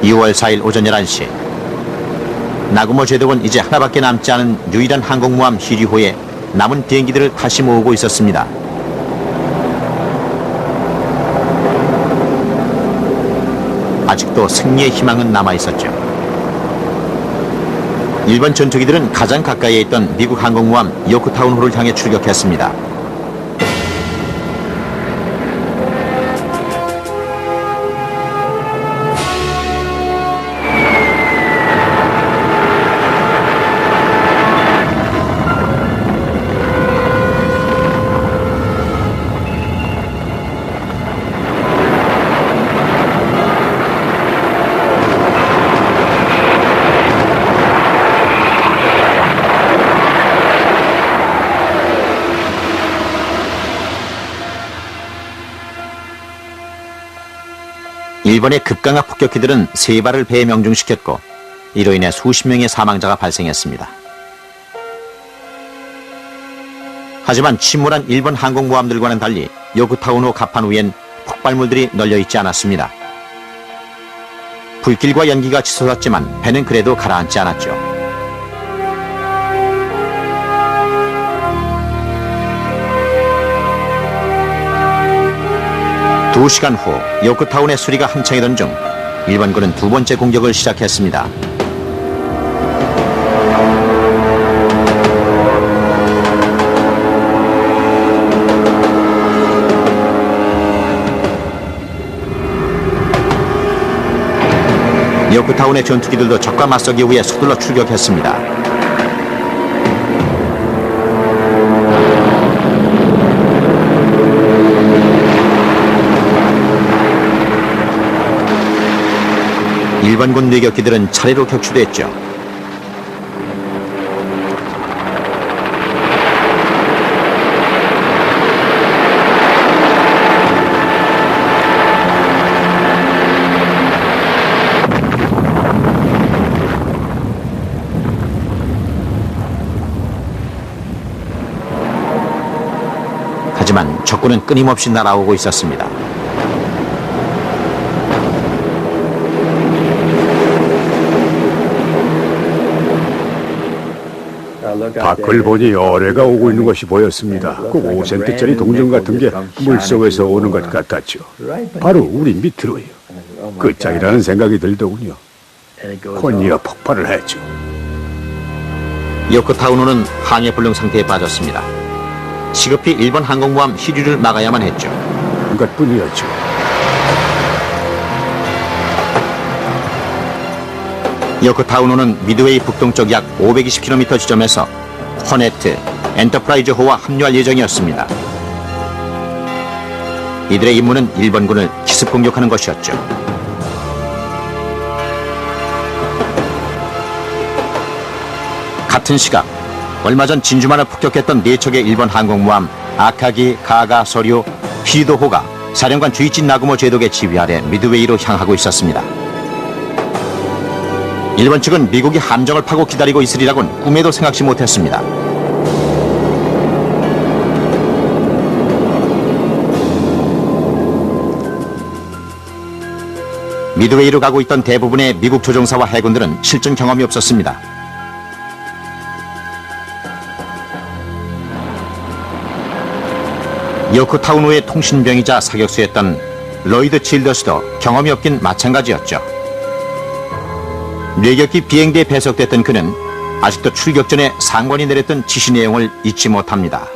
(2월 4일) 오전 11시 나구모 제독은 이제 하나밖에 남지 않은 유일한 항공모함 히리호에 남은 비행기들을 다시 모으고 있었습니다. 아직도 승리의 희망은 남아있었죠. 일본 전투기들은 가장 가까이에 있던 미국 항공모함 요크타운호를 향해 출격했습니다. 일본의 급강하 폭격기들은 세 발을 배에 명중시켰고 이로 인해 수십 명의 사망자가 발생했습니다. 하지만 침몰한 일본 항공모함들과는 달리 요크타운호 갑판 위엔 폭발물들이 널려있지 않았습니다. 불길과 연기가 치솟았지만 배는 그래도 가라앉지 않았죠. 두 시간 후 요크타운의 수리가 한창이던 중 일본군은 두 번째 공격을 시작했습니다. 요크타운의 전투기들도 적과 맞서기 위해 서둘러 출격했습니다. 일본군 뇌격기들은 차례로 격추됐죠. 하지만 적군은 끊임없이 날아오고 있었습니다. 밖을 보니 어뢰가 오고 있는 것이 보였습니다. 꼭 5센트짜리 동전 같은 게 물속에서 오는 것 같았죠. 바로 우리 밑으로요. 끝장이라는 생각이 들더군요. 콘이어 폭발을 했죠. 요크타운호는 항해 불능 상태에 빠졌습니다. 시급히 일본 항공모함 히류를 막아야만 했죠. 그것뿐이었죠. 요크타운호는 미드웨이 북동쪽 약 520km 지점에서 허네트, 엔터프라이즈호와 합류할 예정이었습니다. 이들의 임무는 일본군을 기습 공격하는 것이었죠. 같은 시각 얼마 전 진주만을 폭격했던 4척의 일본 항공모함 아카기, 가가, 소류, 히도호가 사령관 주이치 나구모 제독의 지휘 아래 미드웨이로 향하고 있었습니다. 일본 측은 미국이 함정을 파고 기다리고 있으리라고는 꿈에도 생각지 못했습니다. 미드웨이로 가고 있던 대부분의 미국 조종사와 해군들은 실전 경험이 없었습니다. 요코타우노의 통신병이자 사격수였던 로이드 칠더스도 경험이 없긴 마찬가지였죠. 뇌격기 비행대에 배속됐던 그는 아직도 출격 전에 상관이 내렸던 지시 내용을 잊지 못합니다.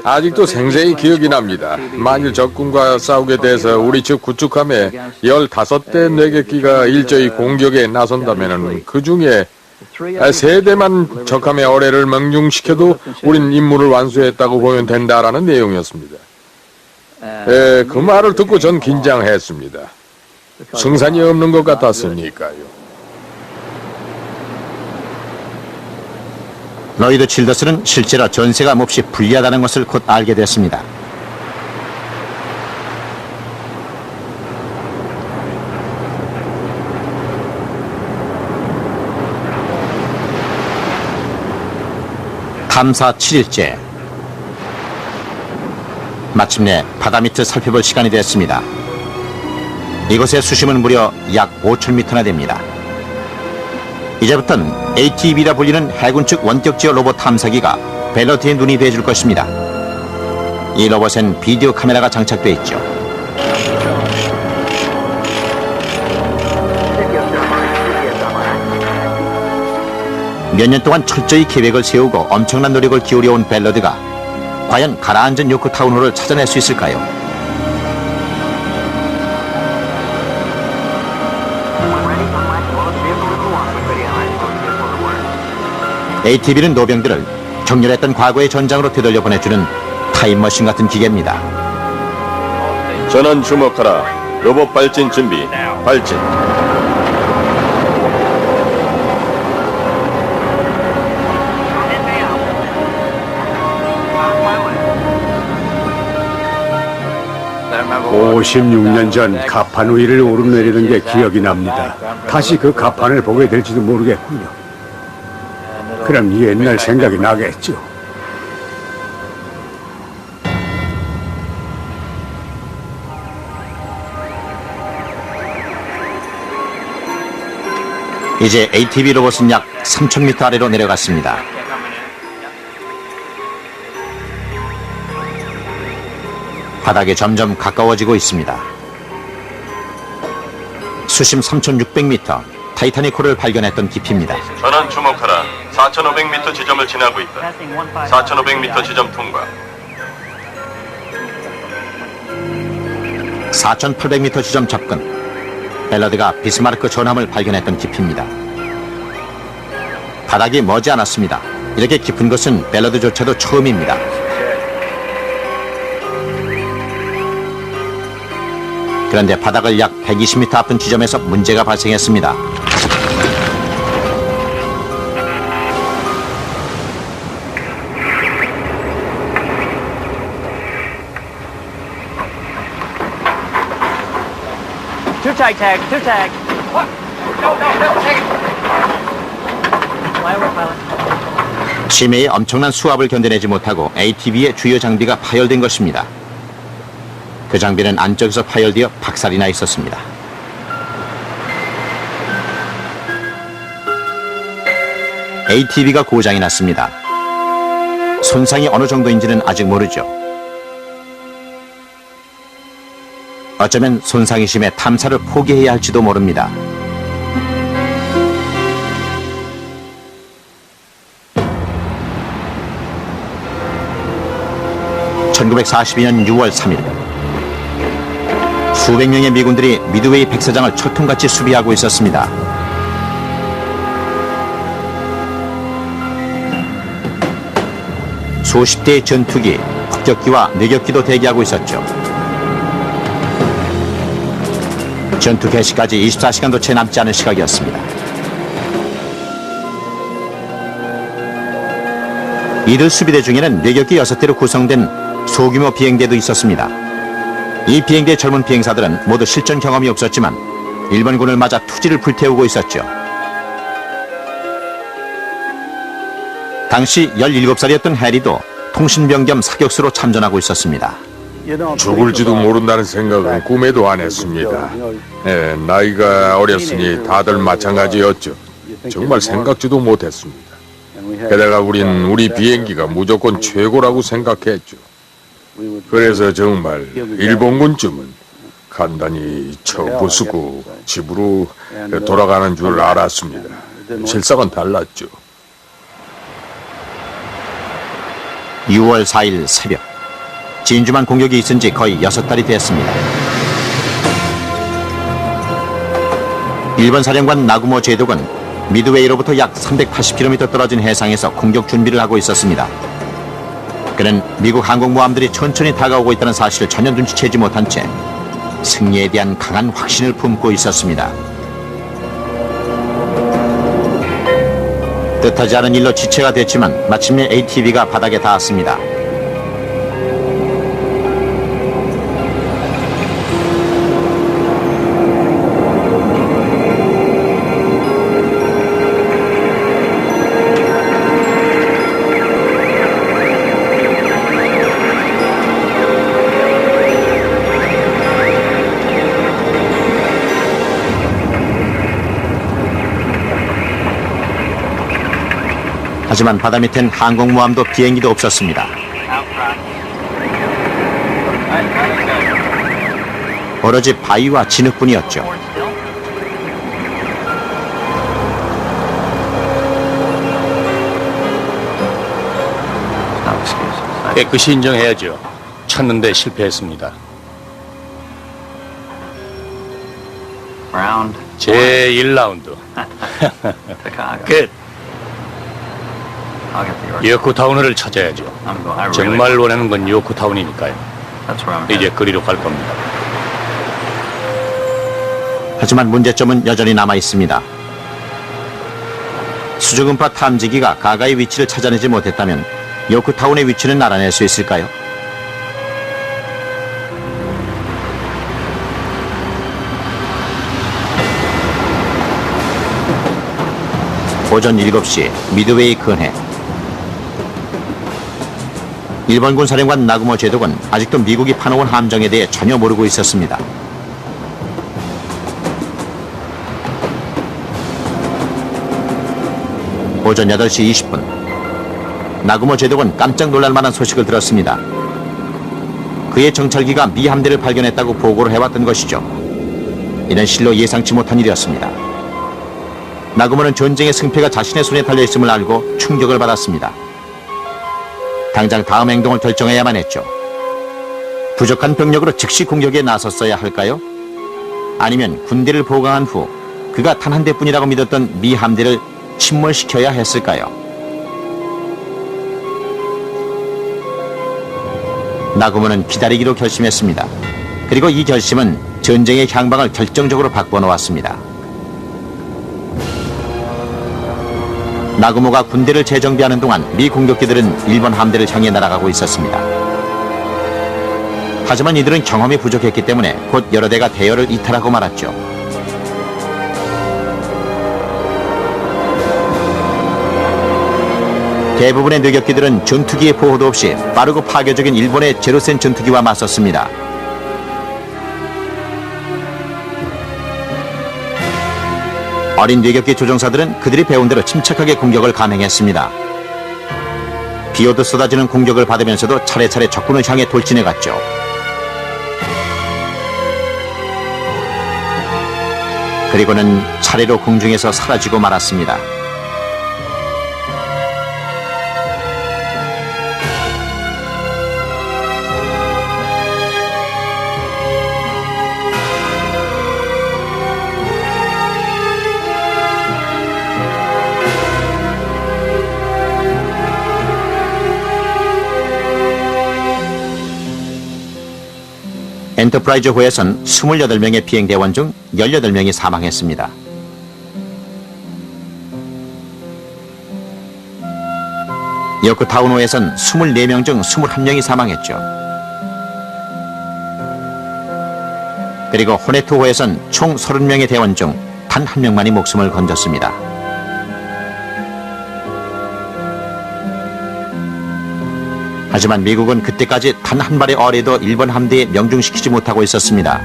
아직도 생생히 기억이 납니다. 만일 적군과 싸우게 돼서 우리 측 구축함에 15대 뇌격기가 일제히 공격에 나선다면 그 중에 3대만 적함의 어뢰를 명중시켜도 우린 임무를 완수했다고 보면 된다라는 내용이었습니다. 그 말을 듣고 전 긴장했습니다. 승산이 없는 것 같았으니까요. 로이드 칠더스는 실제로 전세가 몹시 불리하다는 것을 곧 알게 됐습니다. 탐사 7일째. 마침내 바다 밑을 살펴볼 시간이 됐습니다. 이곳의 수심은 무려 약 5,000m나 됩니다. 이제부터는 ATV라 불리는 해군 측 원격지어 로봇 탐사기가 벨러트의 눈이 돼줄 것입니다. 이 로봇엔 비디오 카메라가 장착돼 있죠. 몇 년 동안 철저히 계획을 세우고 엄청난 노력을 기울여온 벨러드가 과연 가라앉은 요코타우노를 찾아낼 수 있을까요? ATV는 노병들을 격렬했던 과거의 전장으로 되돌려 보내주는 타임머신 같은 기계입니다. 전원 주목하라. 로봇 발진 준비. 발진. 오 56년 전 가판 위를 오르내리는 게 기억이 납니다. 다시 그 가판을 보게 될지도 모르겠군요. 그럼 옛날 생각이 나겠죠. 이제 ATV 로봇은 약 3,000m 아래로 내려갔습니다. 바닥에 점점 가까워지고 있습니다. 수심 3,600m, 타이타닉호를 발견했던 깊이입니다. 전원 주목하라. 4,500m 지점을 지나고 있다. 4,500m 지점 통과. 4,800m 지점 접근. 벨러드가 비스마르크 전함을 발견했던 깊이입니다. 바닥이 머지 않았습니다. 이렇게 깊은 것은 벨러드조차도 처음입니다. 그런데 바닥을 약 120m 앞은 지점에서 문제가 발생했습니다. Two tag. What? No, take it. Flyover pilot. 치매의 엄청난 수압을 견뎌내지 못하고 ATV의 주요 장비가 파열된 것입니다. 그 장비는 안쪽에서 파열되어 박살이 나 있었습니다. ATV가 고장이 났습니다. 손상이 어느 정도인지는 아직 모르죠. 어쩌면 손상이 심해 탐사를 포기해야 할지도 모릅니다. (1942년 6월 3일) 수백 명의 미군들이 미드웨이 백사장을 철통같이 수비하고 있었습니다. 수십 대의 전투기, 폭격기와 뇌격기도 대기하고 있었죠. 전투 개시까지 24시간도 채 남지 않은 시각이었습니다. 이들 수비대 중에는 뇌격기 6대로 구성된 소규모 비행대도 있었습니다. 이 비행대의 젊은 비행사들은 모두 실전 경험이 없었지만 일본군을 맞아 투지를 불태우고 있었죠. 당시 17살이었던 해리도 통신병 겸 사격수로 참전하고 있었습니다. 죽을지도 모른다는 생각은 꿈에도 안 했습니다. 나이가 어렸으니 다들 마찬가지였죠. 정말 생각지도 못했습니다. 게다가 우리 비행기가 무조건 최고라고 생각했죠. 그래서 정말 일본군쯤은 간단히 처부수고 집으로 돌아가는 줄 알았습니다. 실상은 달랐죠. 6월 4일 새벽, 진주만 공격이 있은 지 거의 6달이 됐습니다. 일본 사령관 나구모 제독은 미드웨이로부터 약 380km 떨어진 해상에서 공격 준비를 하고 있었습니다. 그는 미국 항공모함들이 천천히 다가오고 있다는 사실을 전혀 눈치채지 못한 채 승리에 대한 강한 확신을 품고 있었습니다. 뜻하지 않은 일로 지체가 됐지만 마침내 ATV가 바닥에 닿았습니다. 하지만 바다 밑엔 항공모함도 비행기도 없었습니다. 오로지 바위와 진흙뿐이었죠. 깨끗이 인정해야죠. 찾는데 실패했습니다. 제 1라운드. 끝. 요코타운을 찾아야죠. 정말 원하는 건 요코타운이니까요. 이제 그리로 갈 겁니다. 하지만 문제점은 여전히 남아 있습니다. 수중음파 탐지기가 가가의 위치를 찾아내지 못했다면 요코타운의 위치는 알아낼 수 있을까요? 오전 7시 미드웨이 근해. 일본군 사령관 나구모 제독은 아직도 미국이 파놓은 함정에 대해 전혀 모르고 있었습니다. 오전 8시 20분 나구모 제독은 깜짝 놀랄 만한 소식을 들었습니다. 그의 정찰기가 미 함대를 발견했다고 보고를 해왔던 것이죠. 이는 실로 예상치 못한 일이었습니다. 나구모는 전쟁의 승패가 자신의 손에 달려있음을 알고 충격을 받았습니다. 당장 다음 행동을 결정해야만 했죠. 부족한 병력으로 즉시 공격에 나섰어야 할까요? 아니면 군대를 보강한 후 그가 단 한 대뿐이라고 믿었던 미 함대를 침몰시켜야 했을까요? 나구모는 기다리기로 결심했습니다. 그리고 이 결심은 전쟁의 향방을 결정적으로 바꿔놓았습니다. 나구모가 군대를 재정비하는 동안 미 공격기들은 일본 함대를 향해 날아가고 있었습니다. 하지만 이들은 경험이 부족했기 때문에 곧 여러 대가 대열을 이탈하고 말았죠. 대부분의 뇌격기들은 전투기의 보호도 없이 빠르고 파괴적인 일본의 제로센 전투기와 맞섰습니다. 어린 뇌격기 조종사들은 그들이 배운 대로 침착하게 공격을 감행했습니다. 비오듯 쏟아지는 공격을 받으면서도 차례차례 적군을 향해 돌진해갔죠. 그리고는 차례로 공중에서 사라지고 말았습니다. 엔터프라이즈호에선 28명의 비행대원 중 18명이 사망했습니다. 요코타우노에선 24명 중 21명이 사망했죠. 그리고 호네토호에선 총 30명의 대원 중 단 한 명만이 목숨을 건졌습니다. 하지만 미국은 그때까지 단 한 발의 어뢰도 일본 함대에 명중시키지 못하고 있었습니다.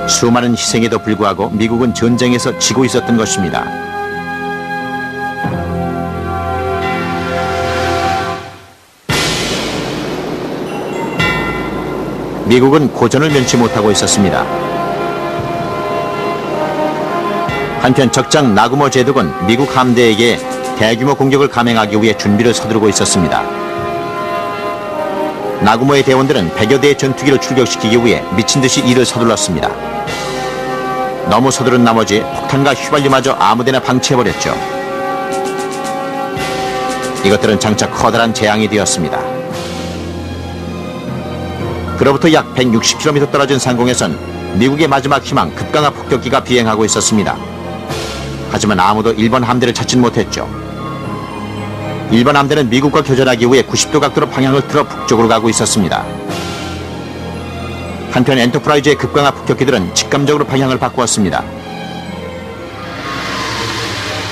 수많은 희생에도 불구하고 미국은 전쟁에서 지고 있었던 것입니다. 미국은 고전을 면치 못하고 있었습니다. 한편 적장 나구모 제독은 미국 함대에게 대규모 공격을 감행하기 위해 준비를 서두르고 있었습니다. 나구모의 대원들은 100여 대의 전투기를 출격시키기 위해 미친 듯이 일을 서둘렀습니다. 너무 서두른 나머지 폭탄과 휘발유마저 아무데나 방치해버렸죠. 이것들은 장차 커다란 재앙이 되었습니다. 그로부터 약 160km 떨어진 상공에선 미국의 마지막 희망 급강하 폭격기가 비행하고 있었습니다. 하지만 아무도 일본 함대를 찾진 못했죠. 일본 함대는 미국과 교전하기 위해 90도 각도로 방향을 틀어 북쪽으로 가고 있었습니다. 한편 엔터프라이즈의 급강하 폭격기들은 직감적으로 방향을 바꾸었습니다.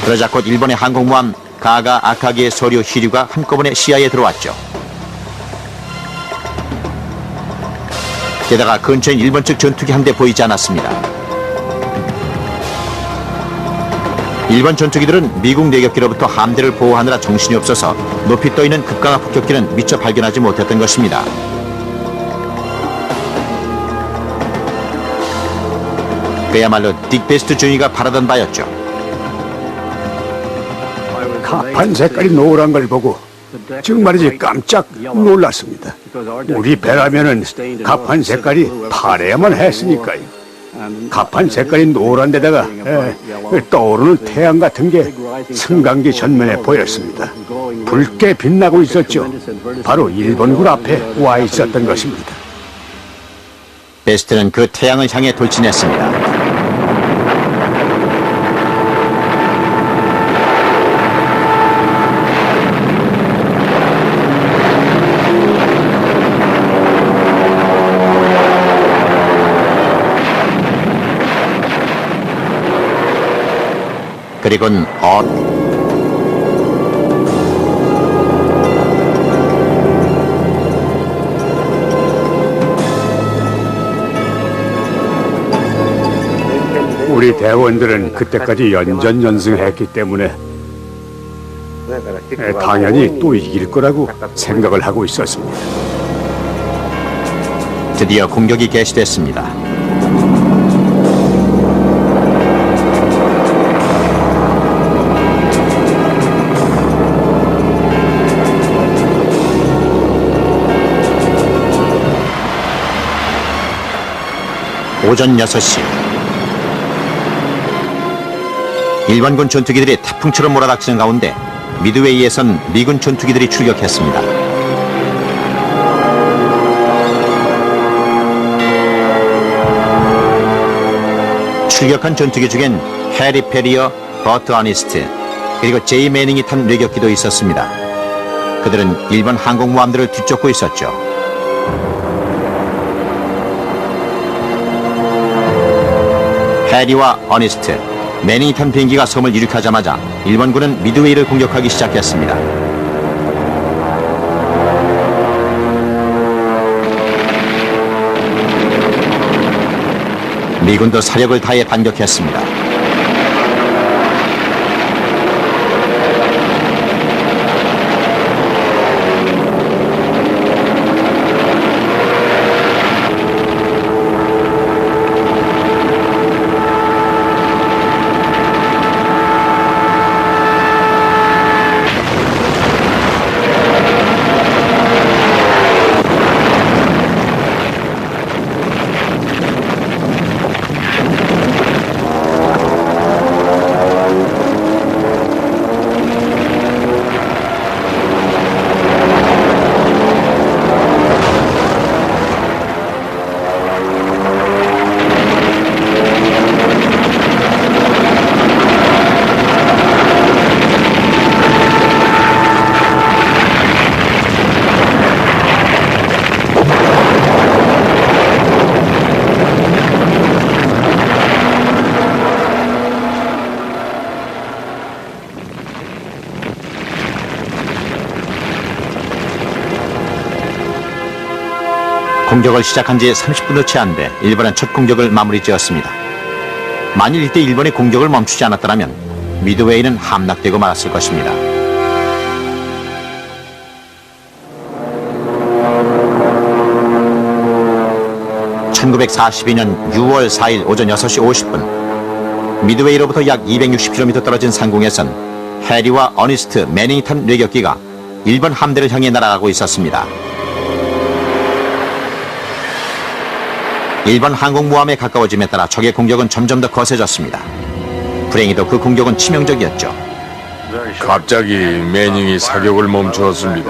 그러자 곧 일본의 항공모함 가가 아카기의 소류 히류가 한꺼번에 시야에 들어왔죠. 게다가 근처엔 일본 측 전투기 한 대 보이지 않았습니다. 일본 전투기들은 미국 내격기로부터 함대를 보호하느라 정신이 없어서 높이 떠있는 급강하 폭격기는 미처 발견하지 못했던 것입니다. 그야말로 딕 베스트 중위가 바라던 바였죠. 가판 색깔이 노란 걸 보고 정말이지 깜짝 놀랐습니다. 우리 배라면은 가판 색깔이 파래야만 했으니까요. 가판 색깔이 노란 데다가 떠오르는 태양 같은 게 승강기 전면에 보였습니다. 붉게 빛나고 있었죠. 바로 일본군 앞에 와 있었던 것입니다. 베스트는 그 태양을 향해 돌진했습니다. 그리고는 우리 대원들은 그때까지 연전연승했기 때문에 당연히 또 이길 거라고 생각을 하고 있었습니다. 드디어 공격이 개시됐습니다. 오전 6시 일본군 전투기들이 태풍처럼 몰아닥치는 가운데 미드웨이에선 미군 전투기들이 출격했습니다. 출격한 전투기 중엔 해리 페리어, 버트 어니스트, 그리고 제이 매닝이 탄 뇌격기도 있었습니다. 그들은 일본 항공모함들을 뒤쫓고 있었죠. 해리와 어니스트, 매닝이 탄 비행기가 섬을 이륙하자마자 일본군은 미드웨이를 공격하기 시작했습니다. 미군도 사력을 다해 반격했습니다. 공격을 시작한 지 30분도 채 안 돼 일본은 첫 공격을 마무리 지었습니다. 만일 이때 일본의 공격을 멈추지 않았더라면 미드웨이는 함락되고 말았을 것입니다. (1942년 6월 4일) 오전 6시 50분 미드웨이로부터 약 260km 떨어진 상공에선 해리와 어니스트 매닝턴 뇌격기가 일본 함대를 향해 날아가고 있었습니다. 일본 항공모함에 가까워짐에 따라 적의 공격은 점점 더 거세졌습니다. 불행히도 그 공격은 치명적이었죠. 갑자기 매닝이 사격을 멈추었습니다.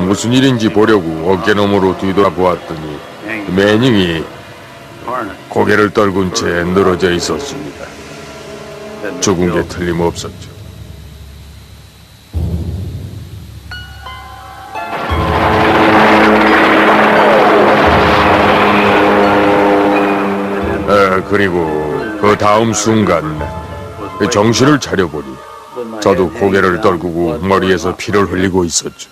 무슨 일인지 보려고 어깨너머로 뒤돌아보았더니 매닝이 고개를 떨군 채 늘어져 있었습니다. 죽은 게 틀림없었죠. 그리고 그 다음 순간 정신을 차려보니 저도 고개를 떨구고 머리에서 피를 흘리고 있었죠.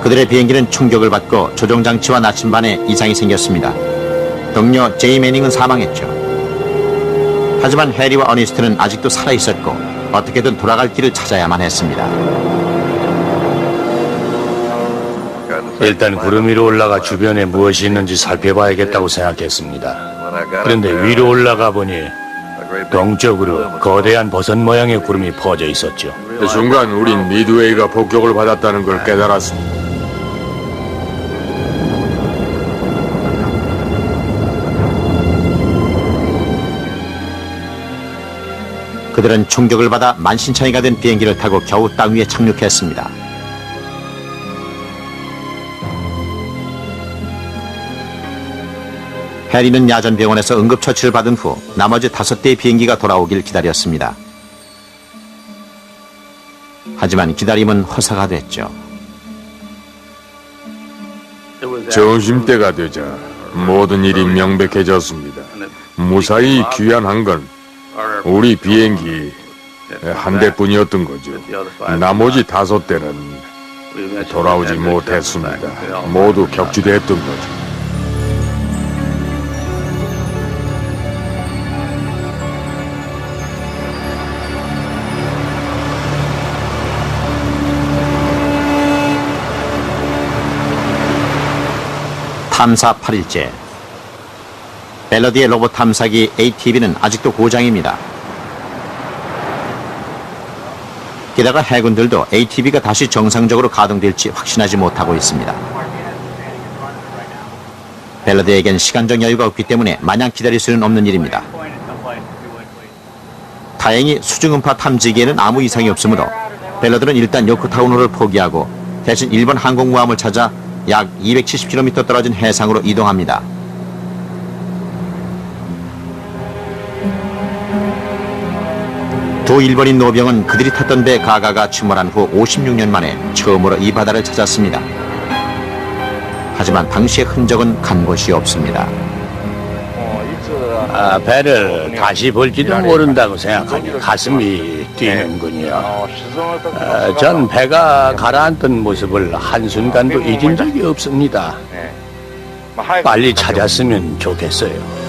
그들의 비행기는 충격을 받고 조종장치와 나침반에 이상이 생겼습니다. 동료 제이 매닝은 사망했죠. 하지만 해리와 어니스트는 아직도 살아있었고 어떻게든 돌아갈 길을 찾아야만 했습니다. 일단 구름 위로 올라가 주변에 무엇이 있는지 살펴봐야겠다고 생각했습니다. 그런데 위로 올라가 보니 동쪽으로 거대한 버섯 모양의 구름이 퍼져 있었죠. 순간 우린 미드웨이가 폭격을 받았다는 걸 깨달았습니다. 그들은 충격을 받아 만신창이가 된 비행기를 타고 겨우 땅 위에 착륙했습니다. 해리는 야전병원에서 응급처치를 받은 후 나머지 5대의 비행기가 돌아오길 기다렸습니다. 하지만 기다림은 허사가 됐죠. 점심때가 되자 모든 일이 명백해졌습니다. 무사히 귀환한 건 우리 비행기 한 대뿐이었던 거죠. 나머지 5대는 돌아오지 못했습니다. 모두 격추됐던 거죠. 탐사 8일째. 벨러디의 로봇 탐사기 ATV는 아직도 고장입니다. 게다가 해군들도 ATV가 다시 정상적으로 가동될지 확신하지 못하고 있습니다. 벨러디에겐 시간적 여유가 없기 때문에 마냥 기다릴 수는 없는 일입니다. 다행히 수중음파 탐지기에는 아무 이상이 없으므로 벨러들은 일단 요코타우노를 포기하고 대신 일본 항공모함을 찾아 약 270km 떨어진 해상으로 이동합니다. 두 일본인 노병은 그들이 탔던 배 가가가 침몰한 후 56년 만에 처음으로 이 바다를 찾았습니다. 하지만 당시의 흔적은 간 곳이 없습니다. 배를 다시 볼지도 모른다고 생각하니 가슴이 뛰는군요. 전 배가 가라앉던 모습을 한순간도 잊은 적이 없습니다. 빨리 찾았으면 좋겠어요.